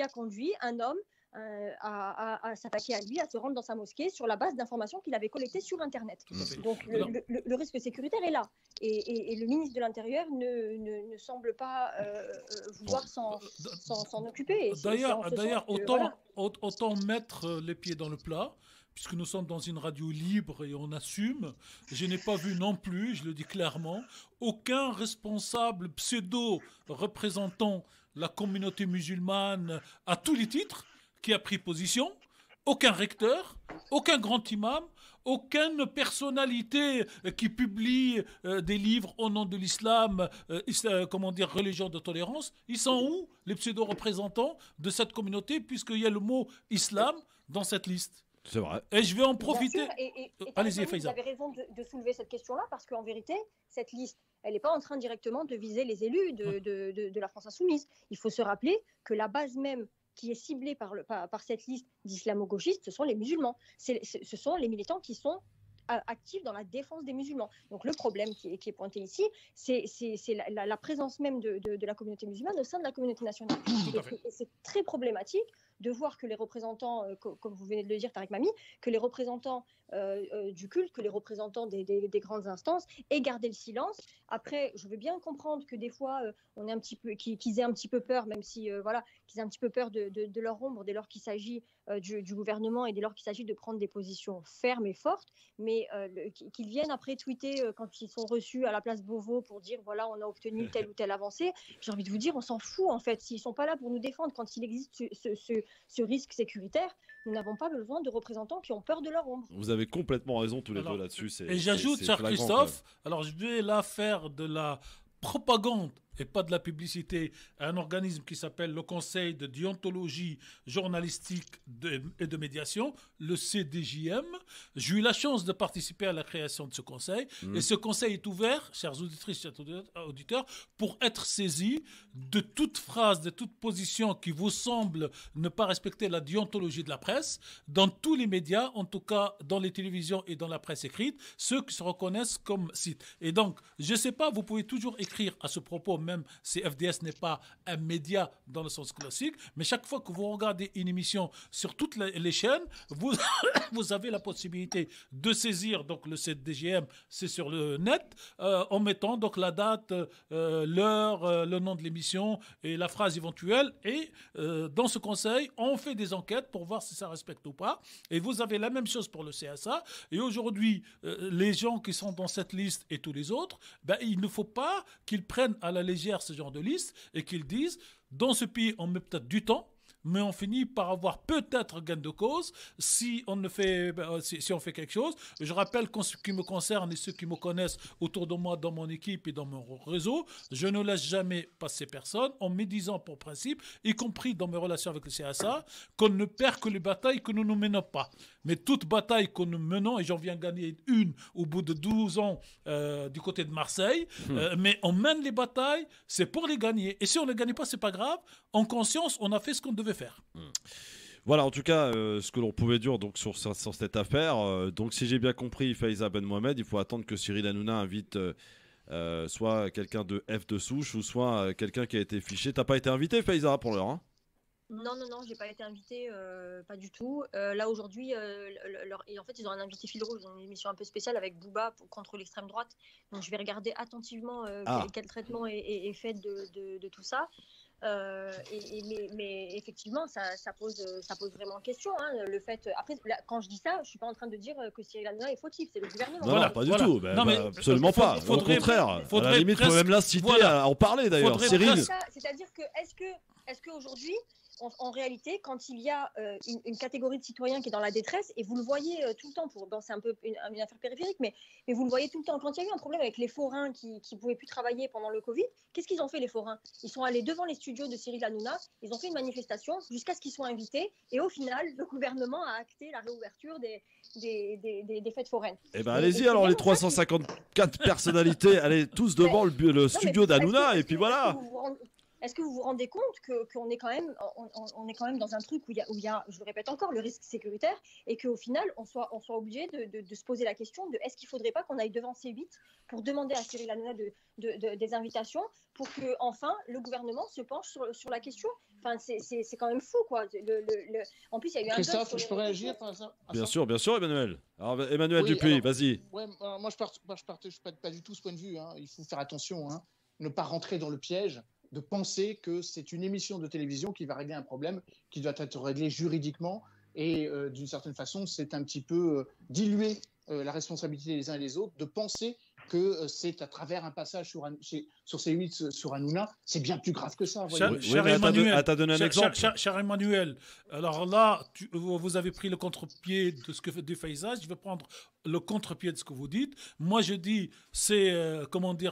S8: a conduit un homme à s'attaquer à lui, à se rendre dans sa mosquée sur la base d'informations qu'il avait collectées sur Internet. Donc le risque sécuritaire est là. Et le ministre de l'Intérieur ne semble pas vouloir s'en occuper.
S9: D'ailleurs, autant mettre les pieds dans le plat, puisque nous sommes dans une radio libre et on assume. Je n'ai pas vu non plus, je le dis clairement, aucun responsable pseudo représentant la communauté musulmane à tous les titres qui a pris position, aucun recteur, aucun grand imam, aucune personnalité qui publie des livres au nom de l'islam, religion de tolérance. Ils sont où, les pseudo-représentants de cette communauté, puisqu'il y a le mot islam dans cette liste?
S2: C'est vrai.
S9: Et je vais en profiter.
S8: Allez-y, Faiza. Vous avez raison de soulever cette question-là, parce qu'en vérité, cette liste, elle n'est pas en train directement de viser les élus de la France insoumise. Il faut se rappeler que la base même qui est ciblée par cette liste d'islamo-gauchistes, ce sont les musulmans. Ce sont les militants qui sont actifs dans la défense des musulmans. Donc le problème qui est pointé ici, c'est la présence même de la communauté musulmane au sein de la communauté nationale. Et c'est très problématique de voir que les représentants, comme vous venez de le dire, Tariq Mami, que les représentants du culte, que les représentants des grandes instances aient gardé le silence. Après, je veux bien comprendre que des fois, on est un petit peu, qu'ils aient un petit peu peur, même si qu'ils aient un petit peu peur de leur ombre dès lors qu'il s'agit du gouvernement et dès lors qu'il s'agit de prendre des positions fermes et fortes, mais qu'ils viennent après tweeter quand ils sont reçus à la place Beauvau pour dire voilà, on a obtenu telle ou telle avancée. J'ai envie de vous dire, on s'en fout en fait. S'ils sont pas là pour nous défendre quand il existe ce risque sécuritaire, nous n'avons pas besoin de représentants qui ont peur de leur ombre.
S2: Vous avez complètement raison tous les deux là-dessus.
S9: Et j'ajoute, cher Christophe, alors je vais là faire de la propagande et pas de la publicité, à un organisme qui s'appelle le Conseil de déontologie journalistique et de médiation, le CDJM. J'ai eu la chance de participer à la création de ce conseil. Et ce conseil est ouvert, chers auditrices, chers auditeurs, pour être saisi de toute phrase, de toute position qui vous semble ne pas respecter la déontologie de la presse, dans tous les médias, en tout cas dans les télévisions et dans la presse écrite, ceux qui se reconnaissent comme sites. Et donc, je ne sais pas, vous pouvez toujours écrire à ce propos, même si FDS n'est pas un média dans le sens classique, mais chaque fois que vous regardez une émission sur toutes les chaînes, vous avez la possibilité de saisir donc le CDJM, c'est sur le net, en mettant donc la date, l'heure, le nom de l'émission et la phrase éventuelle. Et dans ce conseil, on fait des enquêtes pour voir si ça respecte ou pas. Et vous avez la même chose pour le CSA. Et aujourd'hui, les gens qui sont dans cette liste et tous les autres, il ne faut pas qu'ils prennent à la légère ce genre de liste et qu'ils disent, dans ce pays, on met peut-être du temps, mais on finit par avoir peut-être gain de cause si on fait quelque chose. Je rappelle qu'en ce qui me concerne et ceux qui me connaissent autour de moi, dans mon équipe et dans mon réseau, je ne laisse jamais passer personne en me disant pour principe, y compris dans mes relations avec le CSA, qu'on ne perd que les batailles que nous ne menons pas. Mais toute bataille que nous menons, et j'en viens gagner une au bout de 12 ans du côté de Marseille, mais on mène les batailles, c'est pour les gagner. Et si on ne les gagne pas, c'est pas grave. En conscience, on a fait ce qu'on devait faire.
S2: Voilà, en tout cas, ce que l'on pouvait dire donc, sur cette affaire. Donc, si j'ai bien compris, Faiza Ben Mohamed, il faut attendre que Cyril Hanouna invite soit quelqu'un de F de souche ou soit quelqu'un qui a été fiché. T'as pas été invité, Faiza, pour l'heure, hein?
S8: Non, j'ai pas été invitée, pas du tout. Là aujourd'hui, en fait, ils ont un invité fil rouge, ils ont une émission un peu spéciale avec Booba contre l'extrême droite. Donc je vais regarder attentivement quel traitement est fait de tout ça. Mais effectivement, ça pose vraiment question. Hein, le fait. Après, là, quand je dis ça, je suis pas en train de dire que Cyril Hanouna est fautif, c'est le gouvernement.
S2: Non, pas du tout. Absolument pas. Au contraire. À la limite, il faut même l'inciter à en parler d'ailleurs. Cyril.
S8: C'est-à-dire que est-ce qu'aujourd'hui, en réalité, quand il y a une catégorie de citoyens qui est dans la détresse, et vous le voyez tout le temps, c'est un peu une affaire périphérique, mais vous le voyez tout le temps, quand il y a eu un problème avec les forains qui ne pouvaient plus travailler pendant le Covid, qu'est-ce qu'ils ont fait les forains? Ils sont allés devant les studios de Cyril Hanouna, ils ont fait une manifestation jusqu'à ce qu'ils soient invités, et au final, le gouvernement a acté la réouverture des fêtes foraines.
S2: Eh ben allez-y alors, les 354 personnalités, allez tous devant le studio d'Hanouna, et puis voilà.
S8: Est-ce que vous vous rendez compte qu'on est quand même dans un truc où il y a, je le répète encore, le risque sécuritaire, et qu'au final, on soit obligé de se poser la question de est-ce qu'il ne faudrait pas qu'on aille devant C8 pour demander à Cyril Hanouna des invitations pour que enfin le gouvernement se penche sur la question. Enfin, c'est quand même fou, quoi. En plus, il y a eu un buzz
S3: Christophe,
S8: sur
S3: je
S8: les
S3: peux
S8: réseaux
S3: réagir
S8: sociaux.
S3: par ça
S2: Bien sûr, Emmanuel. Alors, Emmanuel
S3: Oui,
S2: Dupuis,
S3: alors,
S2: vas-y.
S3: ouais, alors moi, je partage pas du tout ce point de vue. Hein. Il faut faire attention, hein. Ne pas rentrer dans le piège de penser que c'est une émission de télévision qui va régler un problème qui doit être réglé juridiquement. Et d'une certaine façon, c'est un petit peu diluer la responsabilité des uns et des autres, de penser que c'est à travers un passage sur C8 sur Hanouna, c'est bien plus grave que ça.
S9: Cher,
S2: Oui,
S9: cher
S2: mais
S9: Emmanuel,
S2: t'as donné un exemple.
S9: cher Emmanuel, alors là, vous avez pris le contre-pied de ce que fait du Faiza, je vais prendre le contre-pied de ce que vous dites. Moi, je dis, c'est,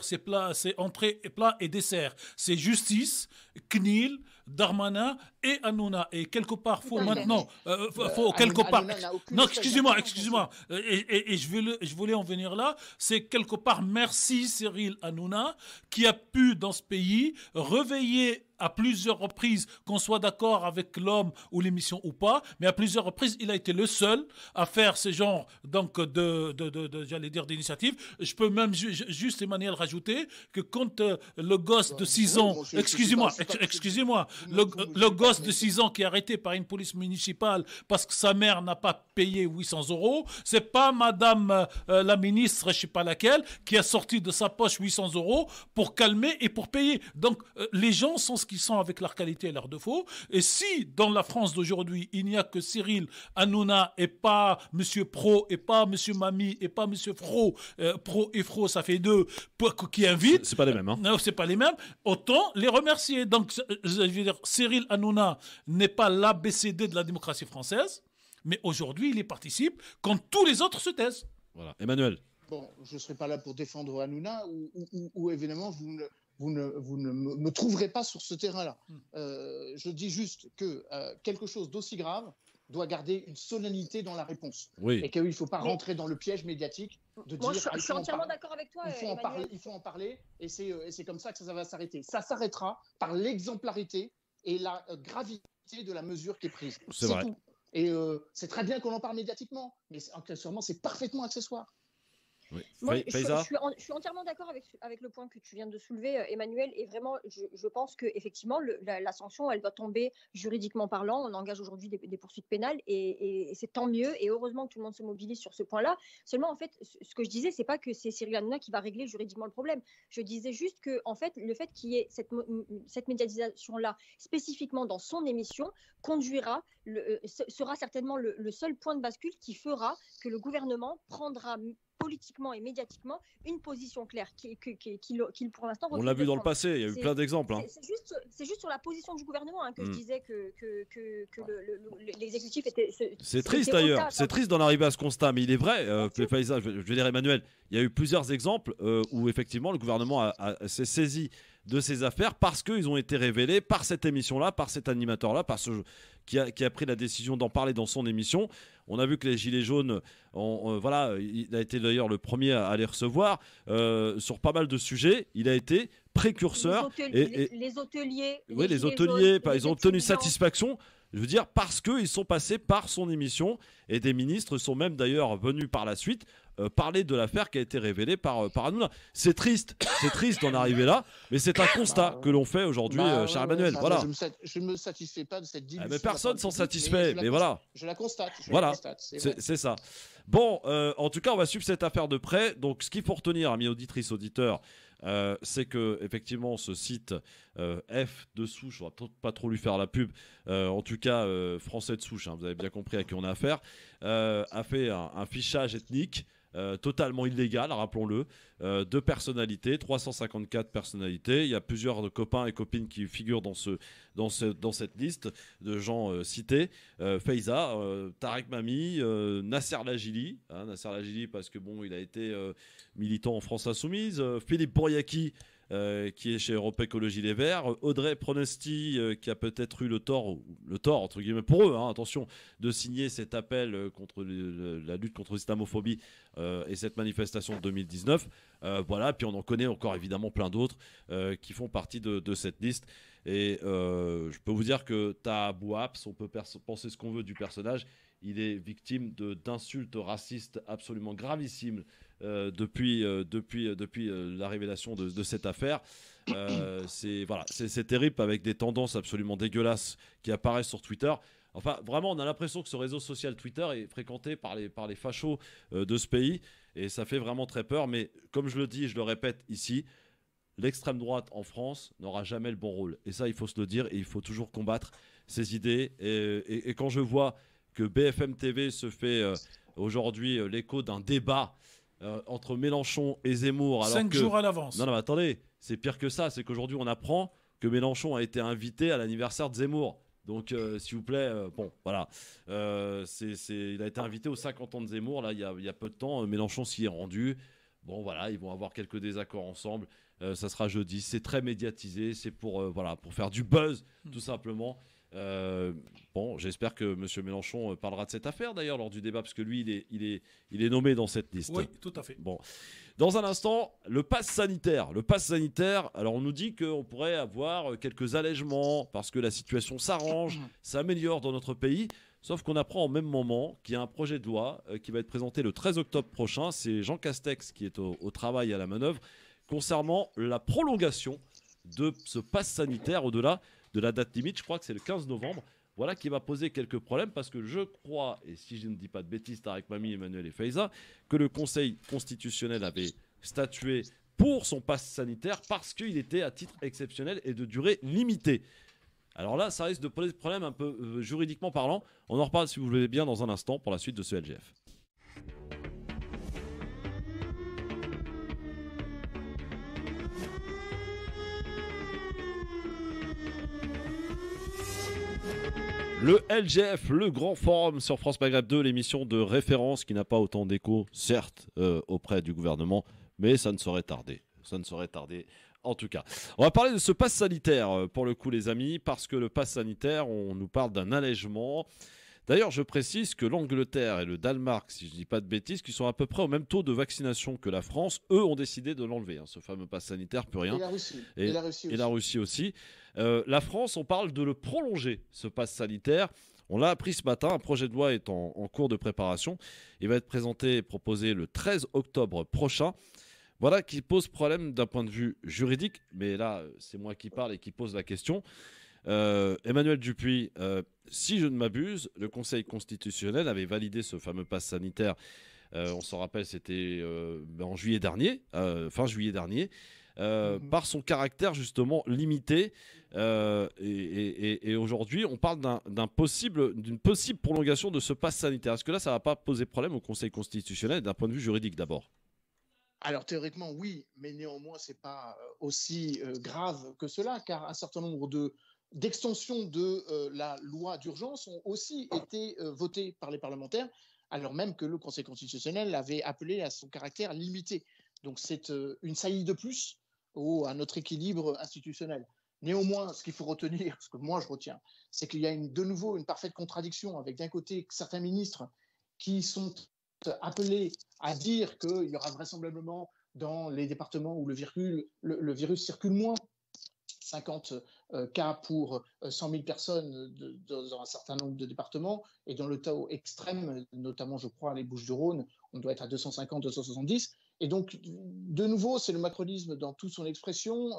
S9: c'est plat, c'est entrée, plat et dessert. C'est justice, CNIL, Darmanin et Hanouna. Et quelque part, faut maintenant, faut quelque part. Non, excusez-moi. Et je voulais en venir là. C'est quelque part, merci Cyril Hanouna, qui a pu, dans ce pays, réveiller à plusieurs reprises, qu'on soit d'accord avec l'homme ou l'émission ou pas, mais à plusieurs reprises, il a été le seul à faire ce genre donc j'allais dire d'initiative. Je peux même juste, Emmanuel, rajouter que quand le gosse de 6 ans, excusez-moi, le gosse de 6 ans qui est arrêté par une police municipale parce que sa mère n'a pas payé 800 €, c'est pas madame la ministre, je sais pas laquelle, qui a sorti de sa poche 800 € pour calmer et pour payer. Donc, les gens sont ce qu'ils sont avec leur qualité et leur défaut. Et si, dans la France d'aujourd'hui, il n'y a que Cyril Hanouna et pas Monsieur Pro et pas Monsieur Mami et pas Monsieur Fro, Pro et Fro, ça fait deux, qui invitent.
S2: C'est pas les mêmes, hein.
S9: Non, c'est pas les mêmes. Autant les remercier. Donc, je veux dire, Cyril Hanouna n'est pas l'ABCD de la démocratie française, mais aujourd'hui, il y participe quand tous les autres se taisent.
S2: Voilà. Emmanuel.
S3: Bon, je ne serai pas là pour défendre Hanouna ou évidemment, vous ne me trouverez pas sur ce terrain-là. Je dis juste que quelque chose d'aussi grave doit garder une solennité dans la réponse.
S2: Oui.
S3: Et qu'il ne faut pas rentrer dans le piège médiatique de
S8: Moi,
S3: dire...
S8: je suis entièrement d'accord avec toi,
S3: il faut en parler, et c'est comme ça que ça va s'arrêter. Ça s'arrêtera par l'exemplarité et la gravité de la mesure qui est prise.
S2: C'est vrai.
S3: Tout. Et c'est très bien qu'on en parle médiatiquement, mais accessoirement, c'est parfaitement accessoire.
S2: Oui.
S8: Moi, je suis entièrement d'accord avec le point que tu viens de soulever, Emmanuel, et vraiment, je pense qu'effectivement, la sanction, elle doit tomber juridiquement parlant. On engage aujourd'hui des poursuites pénales, et c'est tant mieux, et heureusement que tout le monde se mobilise sur ce point-là. Seulement, en fait, ce que je disais, c'est pas que c'est Cyril Hanouna qui va régler juridiquement le problème. Je disais juste que, en fait, le fait qu'il y ait cette médiatisation-là, spécifiquement dans son émission, sera certainement le seul point de bascule qui fera que le gouvernement prendra politiquement et médiatiquement une position claire qu'il pour l'instant
S2: on l'a vu dans le passé, il y a eu plein d'exemples. Hein.
S8: C'est juste sur la position du gouvernement que je disais que l'exécutif était...
S2: C'est triste d'ailleurs, c'est triste d'en arriver à ce constat, mais il est vrai, je vais dire Emmanuel, il y a eu plusieurs exemples où effectivement le gouvernement s'est saisi de ces affaires parce qu'ils ont été révélés par cette émission-là, par cet animateur-là, qui a pris la décision d'en parler dans son émission. On a vu que les Gilets jaunes, il a été d'ailleurs le premier à les recevoir sur pas mal de sujets. Il a été précurseur.
S8: Les hôteliers.
S2: Oui, les hôteliers, ils ont obtenu satisfaction. Je veux dire, parce qu'ils sont passés par son émission et des ministres sont même d'ailleurs venus par la suite parler de l'affaire qui a été révélée par Hanouna. C'est triste d'en arriver là, mais c'est un constat que l'on fait aujourd'hui, cher Emmanuel. Voilà.
S3: Je ne me satisfais pas de cette dilution.
S2: Mais personne s'en satisfait, mais voilà.
S3: Je la constate.
S2: C'est ça. Bon, en tout cas, on va suivre cette affaire de près. Donc, ce qu'il faut retenir, amis auditrices, auditeurs, c'est que effectivement ce site F de souche, on va pas trop lui faire la pub, en tout cas français de souche, hein, vous avez bien compris à qui on a affaire, a fait un fichage ethnique totalement illégal, rappelons-le, de personnalités, 354 personnalités. Il y a plusieurs copains et copines qui figurent dans cette liste de gens cités. Faiza, Tarek Mami, Nasser Lajili, parce que bon, il a été militant en France Insoumise, Philippe Bouriaki, qui est chez Europe Écologie Les Verts, Audrey Pronesti, qui a peut-être eu le tort entre guillemets pour eux, attention, de signer cet appel contre la lutte contre l'islamophobie et cette manifestation de 2019. Voilà, puis on en connaît encore évidemment plein d'autres qui font partie de cette liste. Et je peux vous dire que Taha Bouabs, on peut penser ce qu'on veut du personnage, il est victime d'insultes racistes absolument gravissimes depuis la révélation de cette affaire. C'est terrible avec des tendances absolument dégueulasses qui apparaissent sur Twitter. Enfin, vraiment, on a l'impression que ce réseau social Twitter est fréquenté par les fachos de ce pays et ça fait vraiment très peur. Mais comme je le dis et je le répète ici, l'extrême droite en France n'aura jamais le bon rôle. Et ça, il faut se le dire et il faut toujours combattre ces idées. Et quand je vois que BFM TV se fait aujourd'hui l'écho d'un débat entre Mélenchon et Zemmour.
S9: 5 jours à l'avance.
S2: Non, mais attendez, c'est pire que ça. C'est qu'aujourd'hui, on apprend que Mélenchon a été invité à l'anniversaire de Zemmour. Donc, s'il vous plaît, bon, voilà. Il a été invité aux 50 ans de Zemmour, là, il y a peu de temps. Mélenchon s'y est rendu. Bon, voilà, ils vont avoir quelques désaccords ensemble. Ça sera jeudi. C'est très médiatisé. C'est pour faire du buzz, tout simplement. Bon, j'espère que M. Mélenchon parlera de cette affaire, d'ailleurs, lors du débat, parce que lui, il est nommé dans cette liste.
S9: Oui, tout à fait.
S2: Bon. Dans un instant, le pass sanitaire. Le pass sanitaire, alors on nous dit qu'on pourrait avoir quelques allègements parce que la situation s'arrange, s'améliore dans notre pays. Sauf qu'on apprend en même moment qu'il y a un projet de loi qui va être présenté le 13 octobre prochain. C'est Jean Castex qui est au travail à la manœuvre concernant la prolongation de ce pass sanitaire au-delà de la date limite. Je crois que c'est le 15 novembre. Voilà qui va poser quelques problèmes parce que je crois, et si je ne dis pas de bêtises, Tarek Mami, Emmanuel et Faiza, que le Conseil constitutionnel avait statué pour son pass sanitaire parce qu'il était à titre exceptionnel et de durée limitée. Alors là, ça risque de poser des problèmes un peu juridiquement parlant. On en reparle si vous voulez bien dans un instant pour la suite de ce LGF. Le LGF, le grand forum sur France Maghreb 2, l'émission de référence qui n'a pas autant d'écho, certes, auprès du gouvernement, mais ça ne saurait tarder. Ça ne saurait tarder, en tout cas. On va parler de ce pass sanitaire, pour le coup, les amis, parce que le pass sanitaire, on nous parle d'un allègement. D'ailleurs, je précise que l'Angleterre et le Danemark, si je ne dis pas de bêtises, qui sont à peu près au même taux de vaccination que la France, eux ont décidé de l'enlever, ce fameux pass sanitaire, plus rien.
S3: Et la Russie.
S2: Et la Russie aussi. La France, on parle de le prolonger, ce pass sanitaire. On l'a appris ce matin, un projet de loi est en cours de préparation. Il va être présenté et proposé le 13 octobre prochain. Voilà qui pose problème d'un point de vue juridique, mais là, c'est moi qui parle et qui pose la question. Emmanuel Dupuis, si je ne m'abuse, le Conseil constitutionnel avait validé ce fameux pass sanitaire. On s'en rappelle, c'était en juillet dernier, fin juillet dernier, par son caractère justement limité. Et aujourd'hui, on parle d'une possible prolongation de ce pass sanitaire. Est-ce que là, ça ne va pas poser problème au Conseil constitutionnel d'un point de vue juridique d'abord ?
S3: Alors théoriquement, oui, mais néanmoins, ce n'est pas aussi grave que cela, car un certain nombre d'extensions de la loi d'urgence ont aussi été votées par les parlementaires, alors même que le Conseil constitutionnel avait appelé à son caractère limité. Donc c'est une saillie de plus à notre équilibre institutionnel. Néanmoins, ce qu'il faut retenir, ce que moi je retiens, c'est qu'il y a de nouveau une parfaite contradiction avec d'un côté certains ministres qui sont appelés à dire qu'il y aura vraisemblablement dans les départements où le virus circule moins, 50 cas pour 100 000 personnes dans un certain nombre de départements, et dans le taux extrême, notamment je crois les Bouches-du-Rhône, on doit être à 250, 270. Et donc, de nouveau, c'est le macronisme dans toute son expression.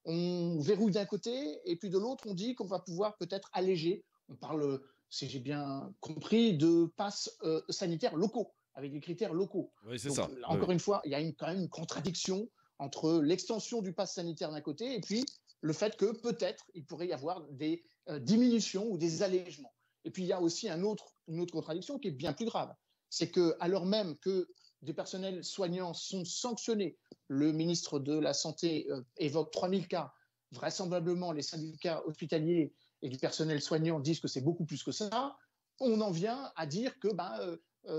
S3: On verrouille d'un côté, et puis de l'autre, on dit qu'on va pouvoir peut-être alléger. On parle, si j'ai bien compris, de passes sanitaires locaux, avec des critères locaux.
S2: Oui, c'est
S3: donc,
S2: ça.
S3: Là, encore une fois, il y a quand même une contradiction entre l'extension du pass sanitaire d'un côté et puis le fait que peut-être il pourrait y avoir des diminutions ou des allègements. Et puis il y a aussi une autre contradiction qui est bien plus grave. C'est que, alors même que des personnels soignants sont sanctionnés, le ministre de la Santé évoque 3000 cas, vraisemblablement les syndicats hospitaliers et du personnel soignant disent que c'est beaucoup plus que ça, on en vient à dire que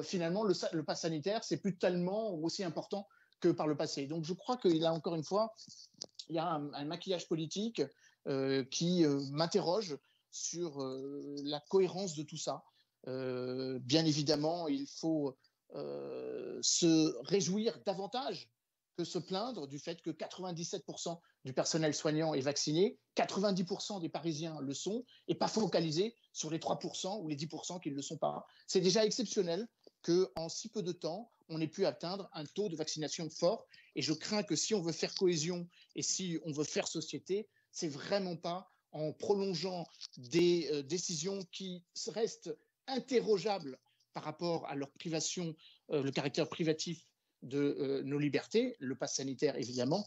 S3: finalement le pass sanitaire c'est plus tellement aussi important que par le passé. Donc je crois qu'il y a encore une fois, il y a un maquillage politique qui m'interroge sur la cohérence de tout ça. Bien évidemment, il faut se réjouir davantage que se plaindre du fait que 97% du personnel soignant est vacciné, 90% des Parisiens le sont, et pas focalisé sur les 3% ou les 10% qui ne le sont pas. C'est déjà exceptionnel qu'en si peu de temps, on ait pu atteindre un taux de vaccination fort. Et je crains que si on veut faire cohésion et si on veut faire société, c'est vraiment pas en prolongeant des décisions qui restent interrogeables par rapport à leur privation, le caractère privatif de nos libertés, le pass sanitaire évidemment,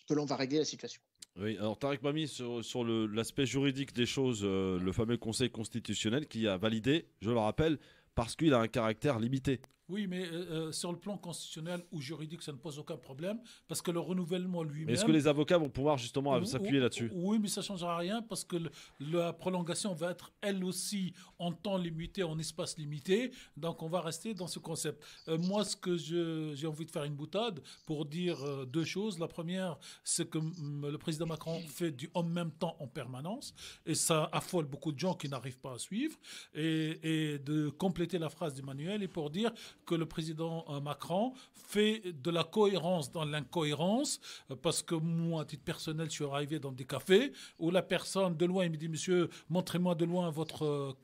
S3: que l'on va régler la situation.
S2: Oui, alors Tarek Mami, sur l'aspect juridique des choses, le fameux Conseil constitutionnel qui a validé, je le rappelle, parce qu'il a un caractère limité.
S9: Oui, mais sur le plan constitutionnel ou juridique, ça ne pose aucun problème, parce que le renouvellement lui-même...
S2: Mais est-ce que les avocats vont pouvoir justement s'appuyer là-dessus?
S9: Oui, mais ça ne changera rien, parce que la prolongation va être, elle aussi, en temps limité, en espace limité, donc on va rester dans ce concept. Moi, ce que j'ai envie de faire une boutade pour dire deux choses. La première, c'est que le président Macron fait du en même temps en permanence, et ça affole beaucoup de gens qui n'arrivent pas à suivre, et de compléter la phrase d'Emmanuel, et pour dire que le président Macron fait de la cohérence dans l'incohérence, parce que moi, à titre personnel, je suis arrivé dans des cafés où la personne de loin, il me dit, monsieur, montrez-moi de loin votre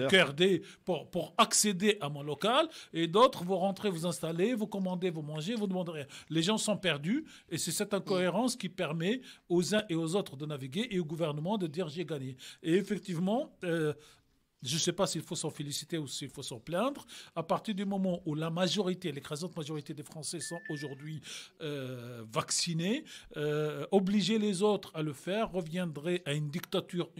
S9: QRD pour accéder à mon local, et d'autres, vous rentrez, vous installez, vous commandez, vous mangez, vous demandez rien. Les gens sont perdus, et c'est cette incohérence qui permet aux uns et aux autres de naviguer, et au gouvernement de dire j'ai gagné. Et effectivement, je ne sais pas s'il faut s'en féliciter ou s'il faut s'en plaindre. À partir du moment où la majorité, l'écrasante majorité des Français sont aujourd'hui vaccinés, obliger les autres à le faire reviendrait à une dictature,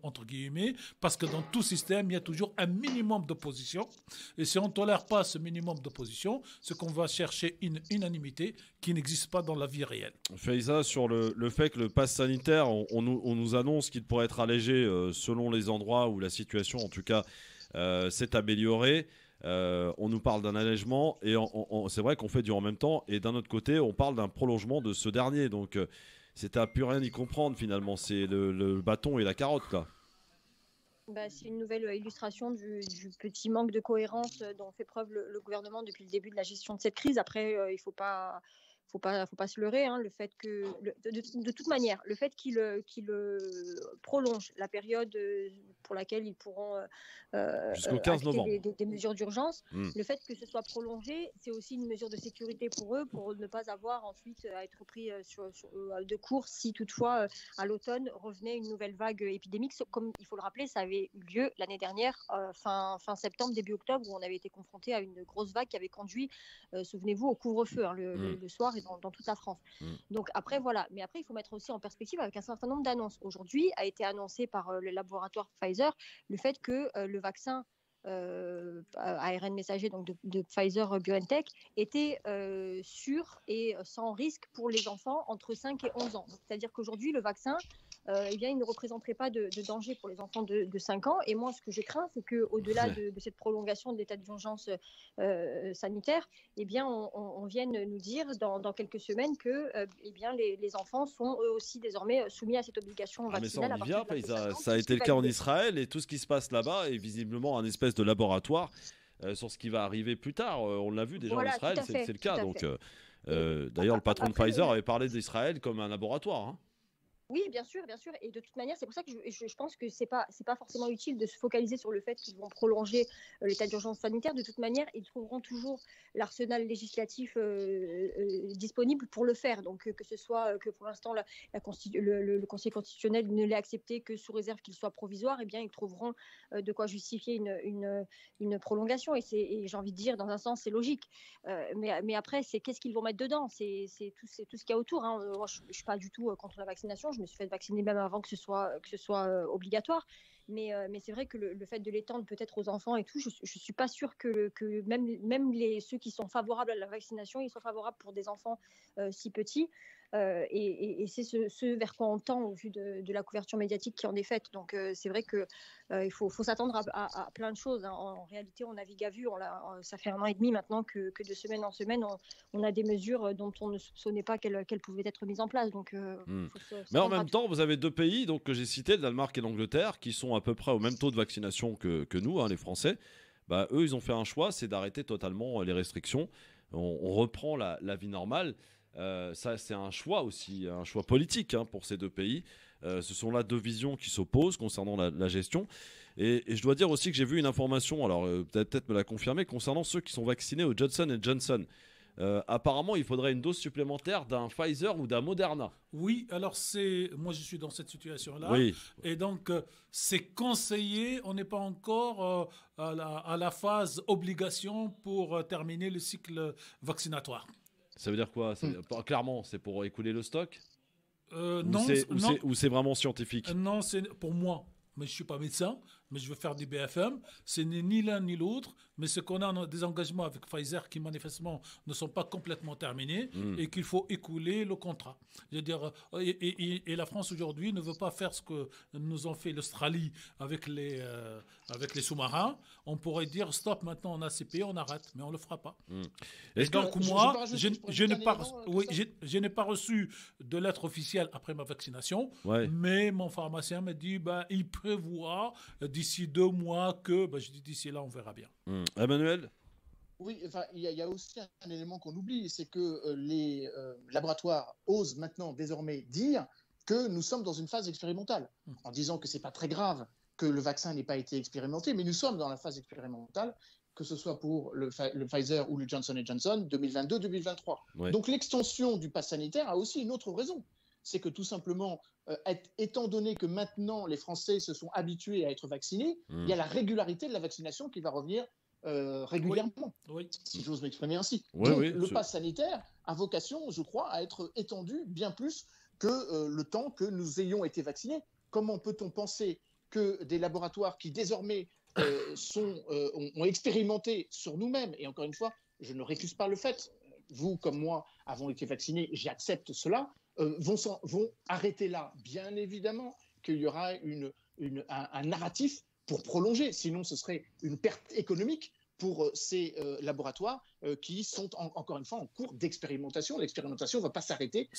S9: entre guillemets, parce que dans tout système, il y a toujours un minimum d'opposition. Et si on ne tolère pas ce minimum d'opposition, c'est qu'on va chercher une unanimité qui n'existe pas dans la vie réelle.
S2: Faiza, sur le fait que le pass sanitaire, on nous annonce qu'il pourrait être allégé selon les endroits où la situation en tout cas s'est améliorée. On nous parle d'un allègement et c'est vrai qu'on fait du en même temps, et d'un autre côté on parle d'un prolongement de ce dernier, donc c'est à plus rien y comprendre finalement, c'est le bâton et la carotte là.
S8: C'est une nouvelle illustration du petit manque de cohérence dont fait preuve le gouvernement depuis le début de la gestion de cette crise. Après, il ne faut pas se leurrer, hein, le fait que, de toute manière, le fait qu'il prolonge la période pour laquelle ils pourront
S2: jusqu'au 15 novembre
S8: des mesures d'urgence, le fait que ce soit prolongé, c'est aussi une mesure de sécurité pour eux, pour ne pas avoir ensuite à être pris de court si toutefois à l'automne revenait une nouvelle vague épidémique. Comme il faut le rappeler, ça avait eu lieu l'année dernière, fin septembre, début octobre, où on avait été confronté à une grosse vague qui avait conduit, souvenez-vous, au couvre-feu le soir et dans toute la France. Donc après, voilà. Mais après, il faut mettre aussi en perspective avec un certain nombre d'annonces. Aujourd'hui, a été annoncé par le laboratoire Pfizer le fait que le vaccin ARN messager donc de Pfizer BioNTech était sûr et sans risque pour les enfants entre 5 et 11 ans. C'est-à-dire qu'aujourd'hui, le vaccin, il ne représenterait pas de danger pour les enfants de 5 ans. Et moi, ce que je crains, c'est qu'au-delà de cette prolongation de l'état d'urgence sanitaire, on vienne nous dire dans quelques semaines que les enfants sont eux aussi désormais soumis à cette obligation vaccinale.
S2: Ça a été le cas en Israël, et tout ce qui se passe là-bas est visiblement un espèce de laboratoire sur ce qui va arriver plus tard. On l'a vu déjà en Israël, c'est le cas. Donc, d'ailleurs, le patron de Pfizer avait parlé d'Israël comme un laboratoire. Hein.
S8: Oui, bien sûr. Et de toute manière, c'est pour ça que je pense que c'est pas forcément utile de se focaliser sur le fait qu'ils vont prolonger l'état d'urgence sanitaire. De toute manière, ils trouveront toujours l'arsenal législatif disponible pour le faire. Donc, que ce soit que pour l'instant, le Conseil constitutionnel ne l'ait accepté que sous réserve qu'il soit provisoire, ils trouveront de quoi justifier une prolongation. Et j'ai envie de dire, dans un sens, c'est logique. Mais après, c'est qu'est-ce qu'ils vont mettre dedans, c'est tout ce qu'il y a autour. Hein. Moi, je ne suis pas du tout contre la vaccination. Je me suis fait vacciner même avant que ce soit obligatoire. Mais c'est vrai que le fait de l'étendre peut-être aux enfants et tout, je ne suis pas sûre que même ceux qui sont favorables à la vaccination, ils soient favorables pour des enfants si petits. Et c'est ce vers quoi on tend au vu de la couverture médiatique qui en est faite. Donc c'est vrai qu'il faut s'attendre à plein de choses. Hein. En réalité, on navigue à vue. Ça fait 1 an et demi maintenant que de semaine en semaine, on a des mesures dont on ne soupçonnait pas qu'elles pouvaient être mises en place. Donc,
S2: mais en même temps, vous avez 2 pays donc, que j'ai cités, le Danemark et l'Angleterre, qui sont à peu près au même taux de vaccination que nous, hein, les Français. Eux, ils ont fait un choix, c'est d'arrêter totalement les restrictions. On reprend la vie normale. Ça, c'est un choix aussi, un choix politique pour ces deux pays. Ce sont là deux visions qui s'opposent concernant la gestion. Et je dois dire aussi que j'ai vu une information, alors peut-être me la confirmer, concernant ceux qui sont vaccinés au Johnson & Johnson. Apparemment, il faudrait une dose supplémentaire d'un Pfizer ou d'un Moderna.
S9: Oui, alors moi je suis dans cette situation-là.
S2: Oui.
S9: Et donc, c'est conseillé, on n'est pas encore à la phase obligation pour terminer le cycle vaccinatoire.
S2: Ça veut dire quoi? Clairement, c'est pour écouler le stock?
S9: Non.
S2: Ou c'est vraiment scientifique?
S9: Non, c'est pour moi. Mais je ne suis pas médecin, mais je veux faire du BFM. Ce n'est ni l'un ni l'autre, mais c'est qu'on a des engagements avec Pfizer qui manifestement ne sont pas complètement terminés et qu'il faut écouler le contrat. Je veux dire, et la France aujourd'hui ne veut pas faire ce que nous ont fait l'Australie avec les sous-marins. On pourrait dire stop, maintenant on a CP, on arrête, mais on ne le fera pas. Et donc moi, je n'ai pas reçu de lettre officielle après ma vaccination, mais mon pharmacien m'a dit il prévoit d'ici 2 mois que, je dis d'ici là on verra bien.
S2: Emmanuel?
S3: Oui, enfin, il y a aussi un élément qu'on oublie, c'est que les laboratoires osent maintenant désormais dire que nous sommes dans une phase expérimentale, en disant que c'est pas très grave que le vaccin n'ait pas été expérimenté, mais nous sommes dans la phase expérimentale, que ce soit pour le Pfizer ou le Johnson & Johnson, 2022-2023. Ouais. Donc l'extension du pass sanitaire a aussi une autre raison. C'est que tout simplement, étant donné que maintenant les Français se sont habitués à être vaccinés, il y a la régularité de la vaccination qui va revenir régulièrement, si j'ose m'exprimer ainsi. Donc le pass sanitaire a vocation, je crois, à être étendu bien plus que le temps que nous ayons été vaccinés. Comment peut-on penser que des laboratoires qui désormais ont expérimenté sur nous-mêmes, et encore une fois, je ne récuse pas le fait, vous comme moi avons été vaccinés, j'accepte cela, vont arrêter là. Bien évidemment qu'il y aura un narratif pour prolonger, sinon ce serait une perte économique pour ces laboratoires qui sont encore une fois en cours d'expérimentation. L'expérimentation ne va pas s'arrêter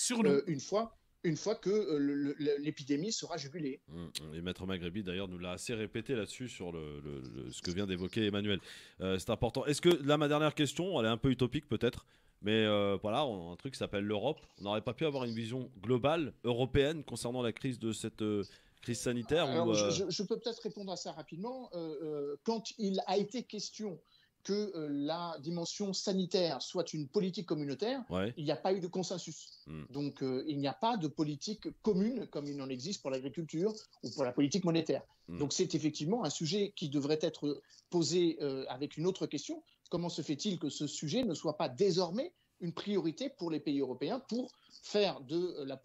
S3: une fois que l'épidémie sera jugulée.
S2: Et Maître Maghrebi, d'ailleurs, nous l'a assez répété là-dessus sur ce que vient d'évoquer Emmanuel. C'est important. Est-ce que, là, ma dernière question, elle est un peu utopique peut-être, mais voilà, on a un truc qui s'appelle l'Europe. On n'aurait pas pu avoir une vision globale, européenne, concernant la crise de cette crise sanitaire?
S3: Alors, je peux peut-être répondre à ça rapidement. Quand il a été question que la dimension sanitaire soit une politique communautaire, il n'y a pas eu de consensus. Donc, il n'y a pas de politique commune comme il en existe pour l'agriculture ou pour la politique monétaire. Donc, c'est effectivement un sujet qui devrait être posé avec une autre question. Comment se fait-il que ce sujet ne soit pas désormais une priorité pour les pays européens pour faire une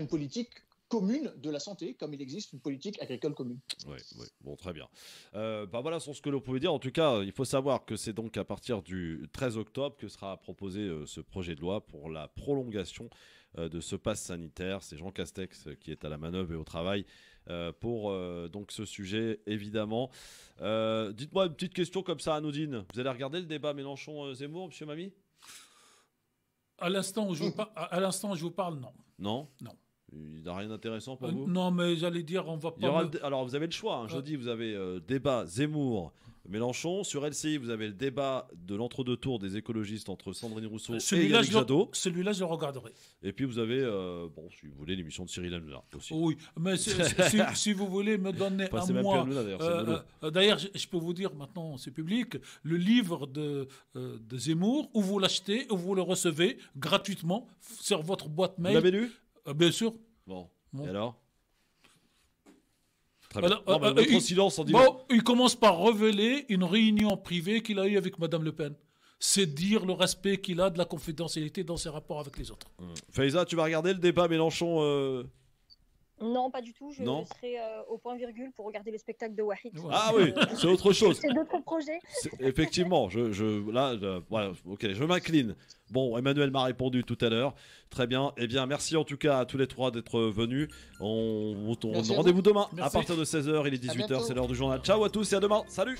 S3: politique commune de la santé, comme il existe une politique agricole commune.
S2: Oui, bon, très bien. Voilà sur ce que l'on pouvait dire. En tout cas, il faut savoir que c'est donc à partir du 13 octobre que sera proposé ce projet de loi pour la prolongation de ce pass sanitaire. C'est Jean Castex qui est à la manœuvre et au travail pour donc ce sujet, évidemment. Dites-moi une petite question comme ça, Anoudine. Vous allez regarder le débat Mélenchon-Zemmour, monsieur Mamie?
S9: À l'instant où je vous parle, non.
S2: Non?
S9: Non.
S2: Il n'y a rien d'intéressant pour vous?
S9: Non, mais j'allais dire, on va pas...
S2: Alors, vous avez le choix. Jeudi, vous avez débat Zemmour-Mélenchon. Sur LCI, vous avez le débat de l'entre-deux tours des écologistes entre Sandrine Rousseau et Yannick Jadot.
S9: Celui-là, je le regarderai.
S2: Et puis, vous avez, si vous voulez, l'émission de Cyril Hanouna aussi.
S9: Oui, mais si vous voulez me donner un mois... D'ailleurs, je peux vous dire, maintenant, c'est public, le livre de Zemmour, où vous l'achetez, où vous le recevez gratuitement sur votre boîte mail.
S2: Vous l'avez lu?
S9: Bien sûr.
S2: Bon. Et alors? Très bien. Votre silence en dit
S9: il commence par révéler une réunion privée qu'il a eue avec Madame Le Pen. C'est dire le respect qu'il a de la confidentialité dans ses rapports avec les autres.
S2: Faiza, tu vas regarder le débat Mélenchon
S8: Non, pas du tout. Je serai au point virgule pour regarder le spectacle de Wahid.
S2: Ah oui, c'est autre chose.
S8: C'est d'autres projets.
S2: Effectivement, voilà, ok, je m'incline. Bon, Emmanuel m'a répondu tout à l'heure. Très bien. Eh bien, merci en tout cas à tous les trois d'être venus. On rendez-vous demain à partir de 16h. Il est 18h, c'est l'heure du journal. Ciao à tous et à demain. Salut.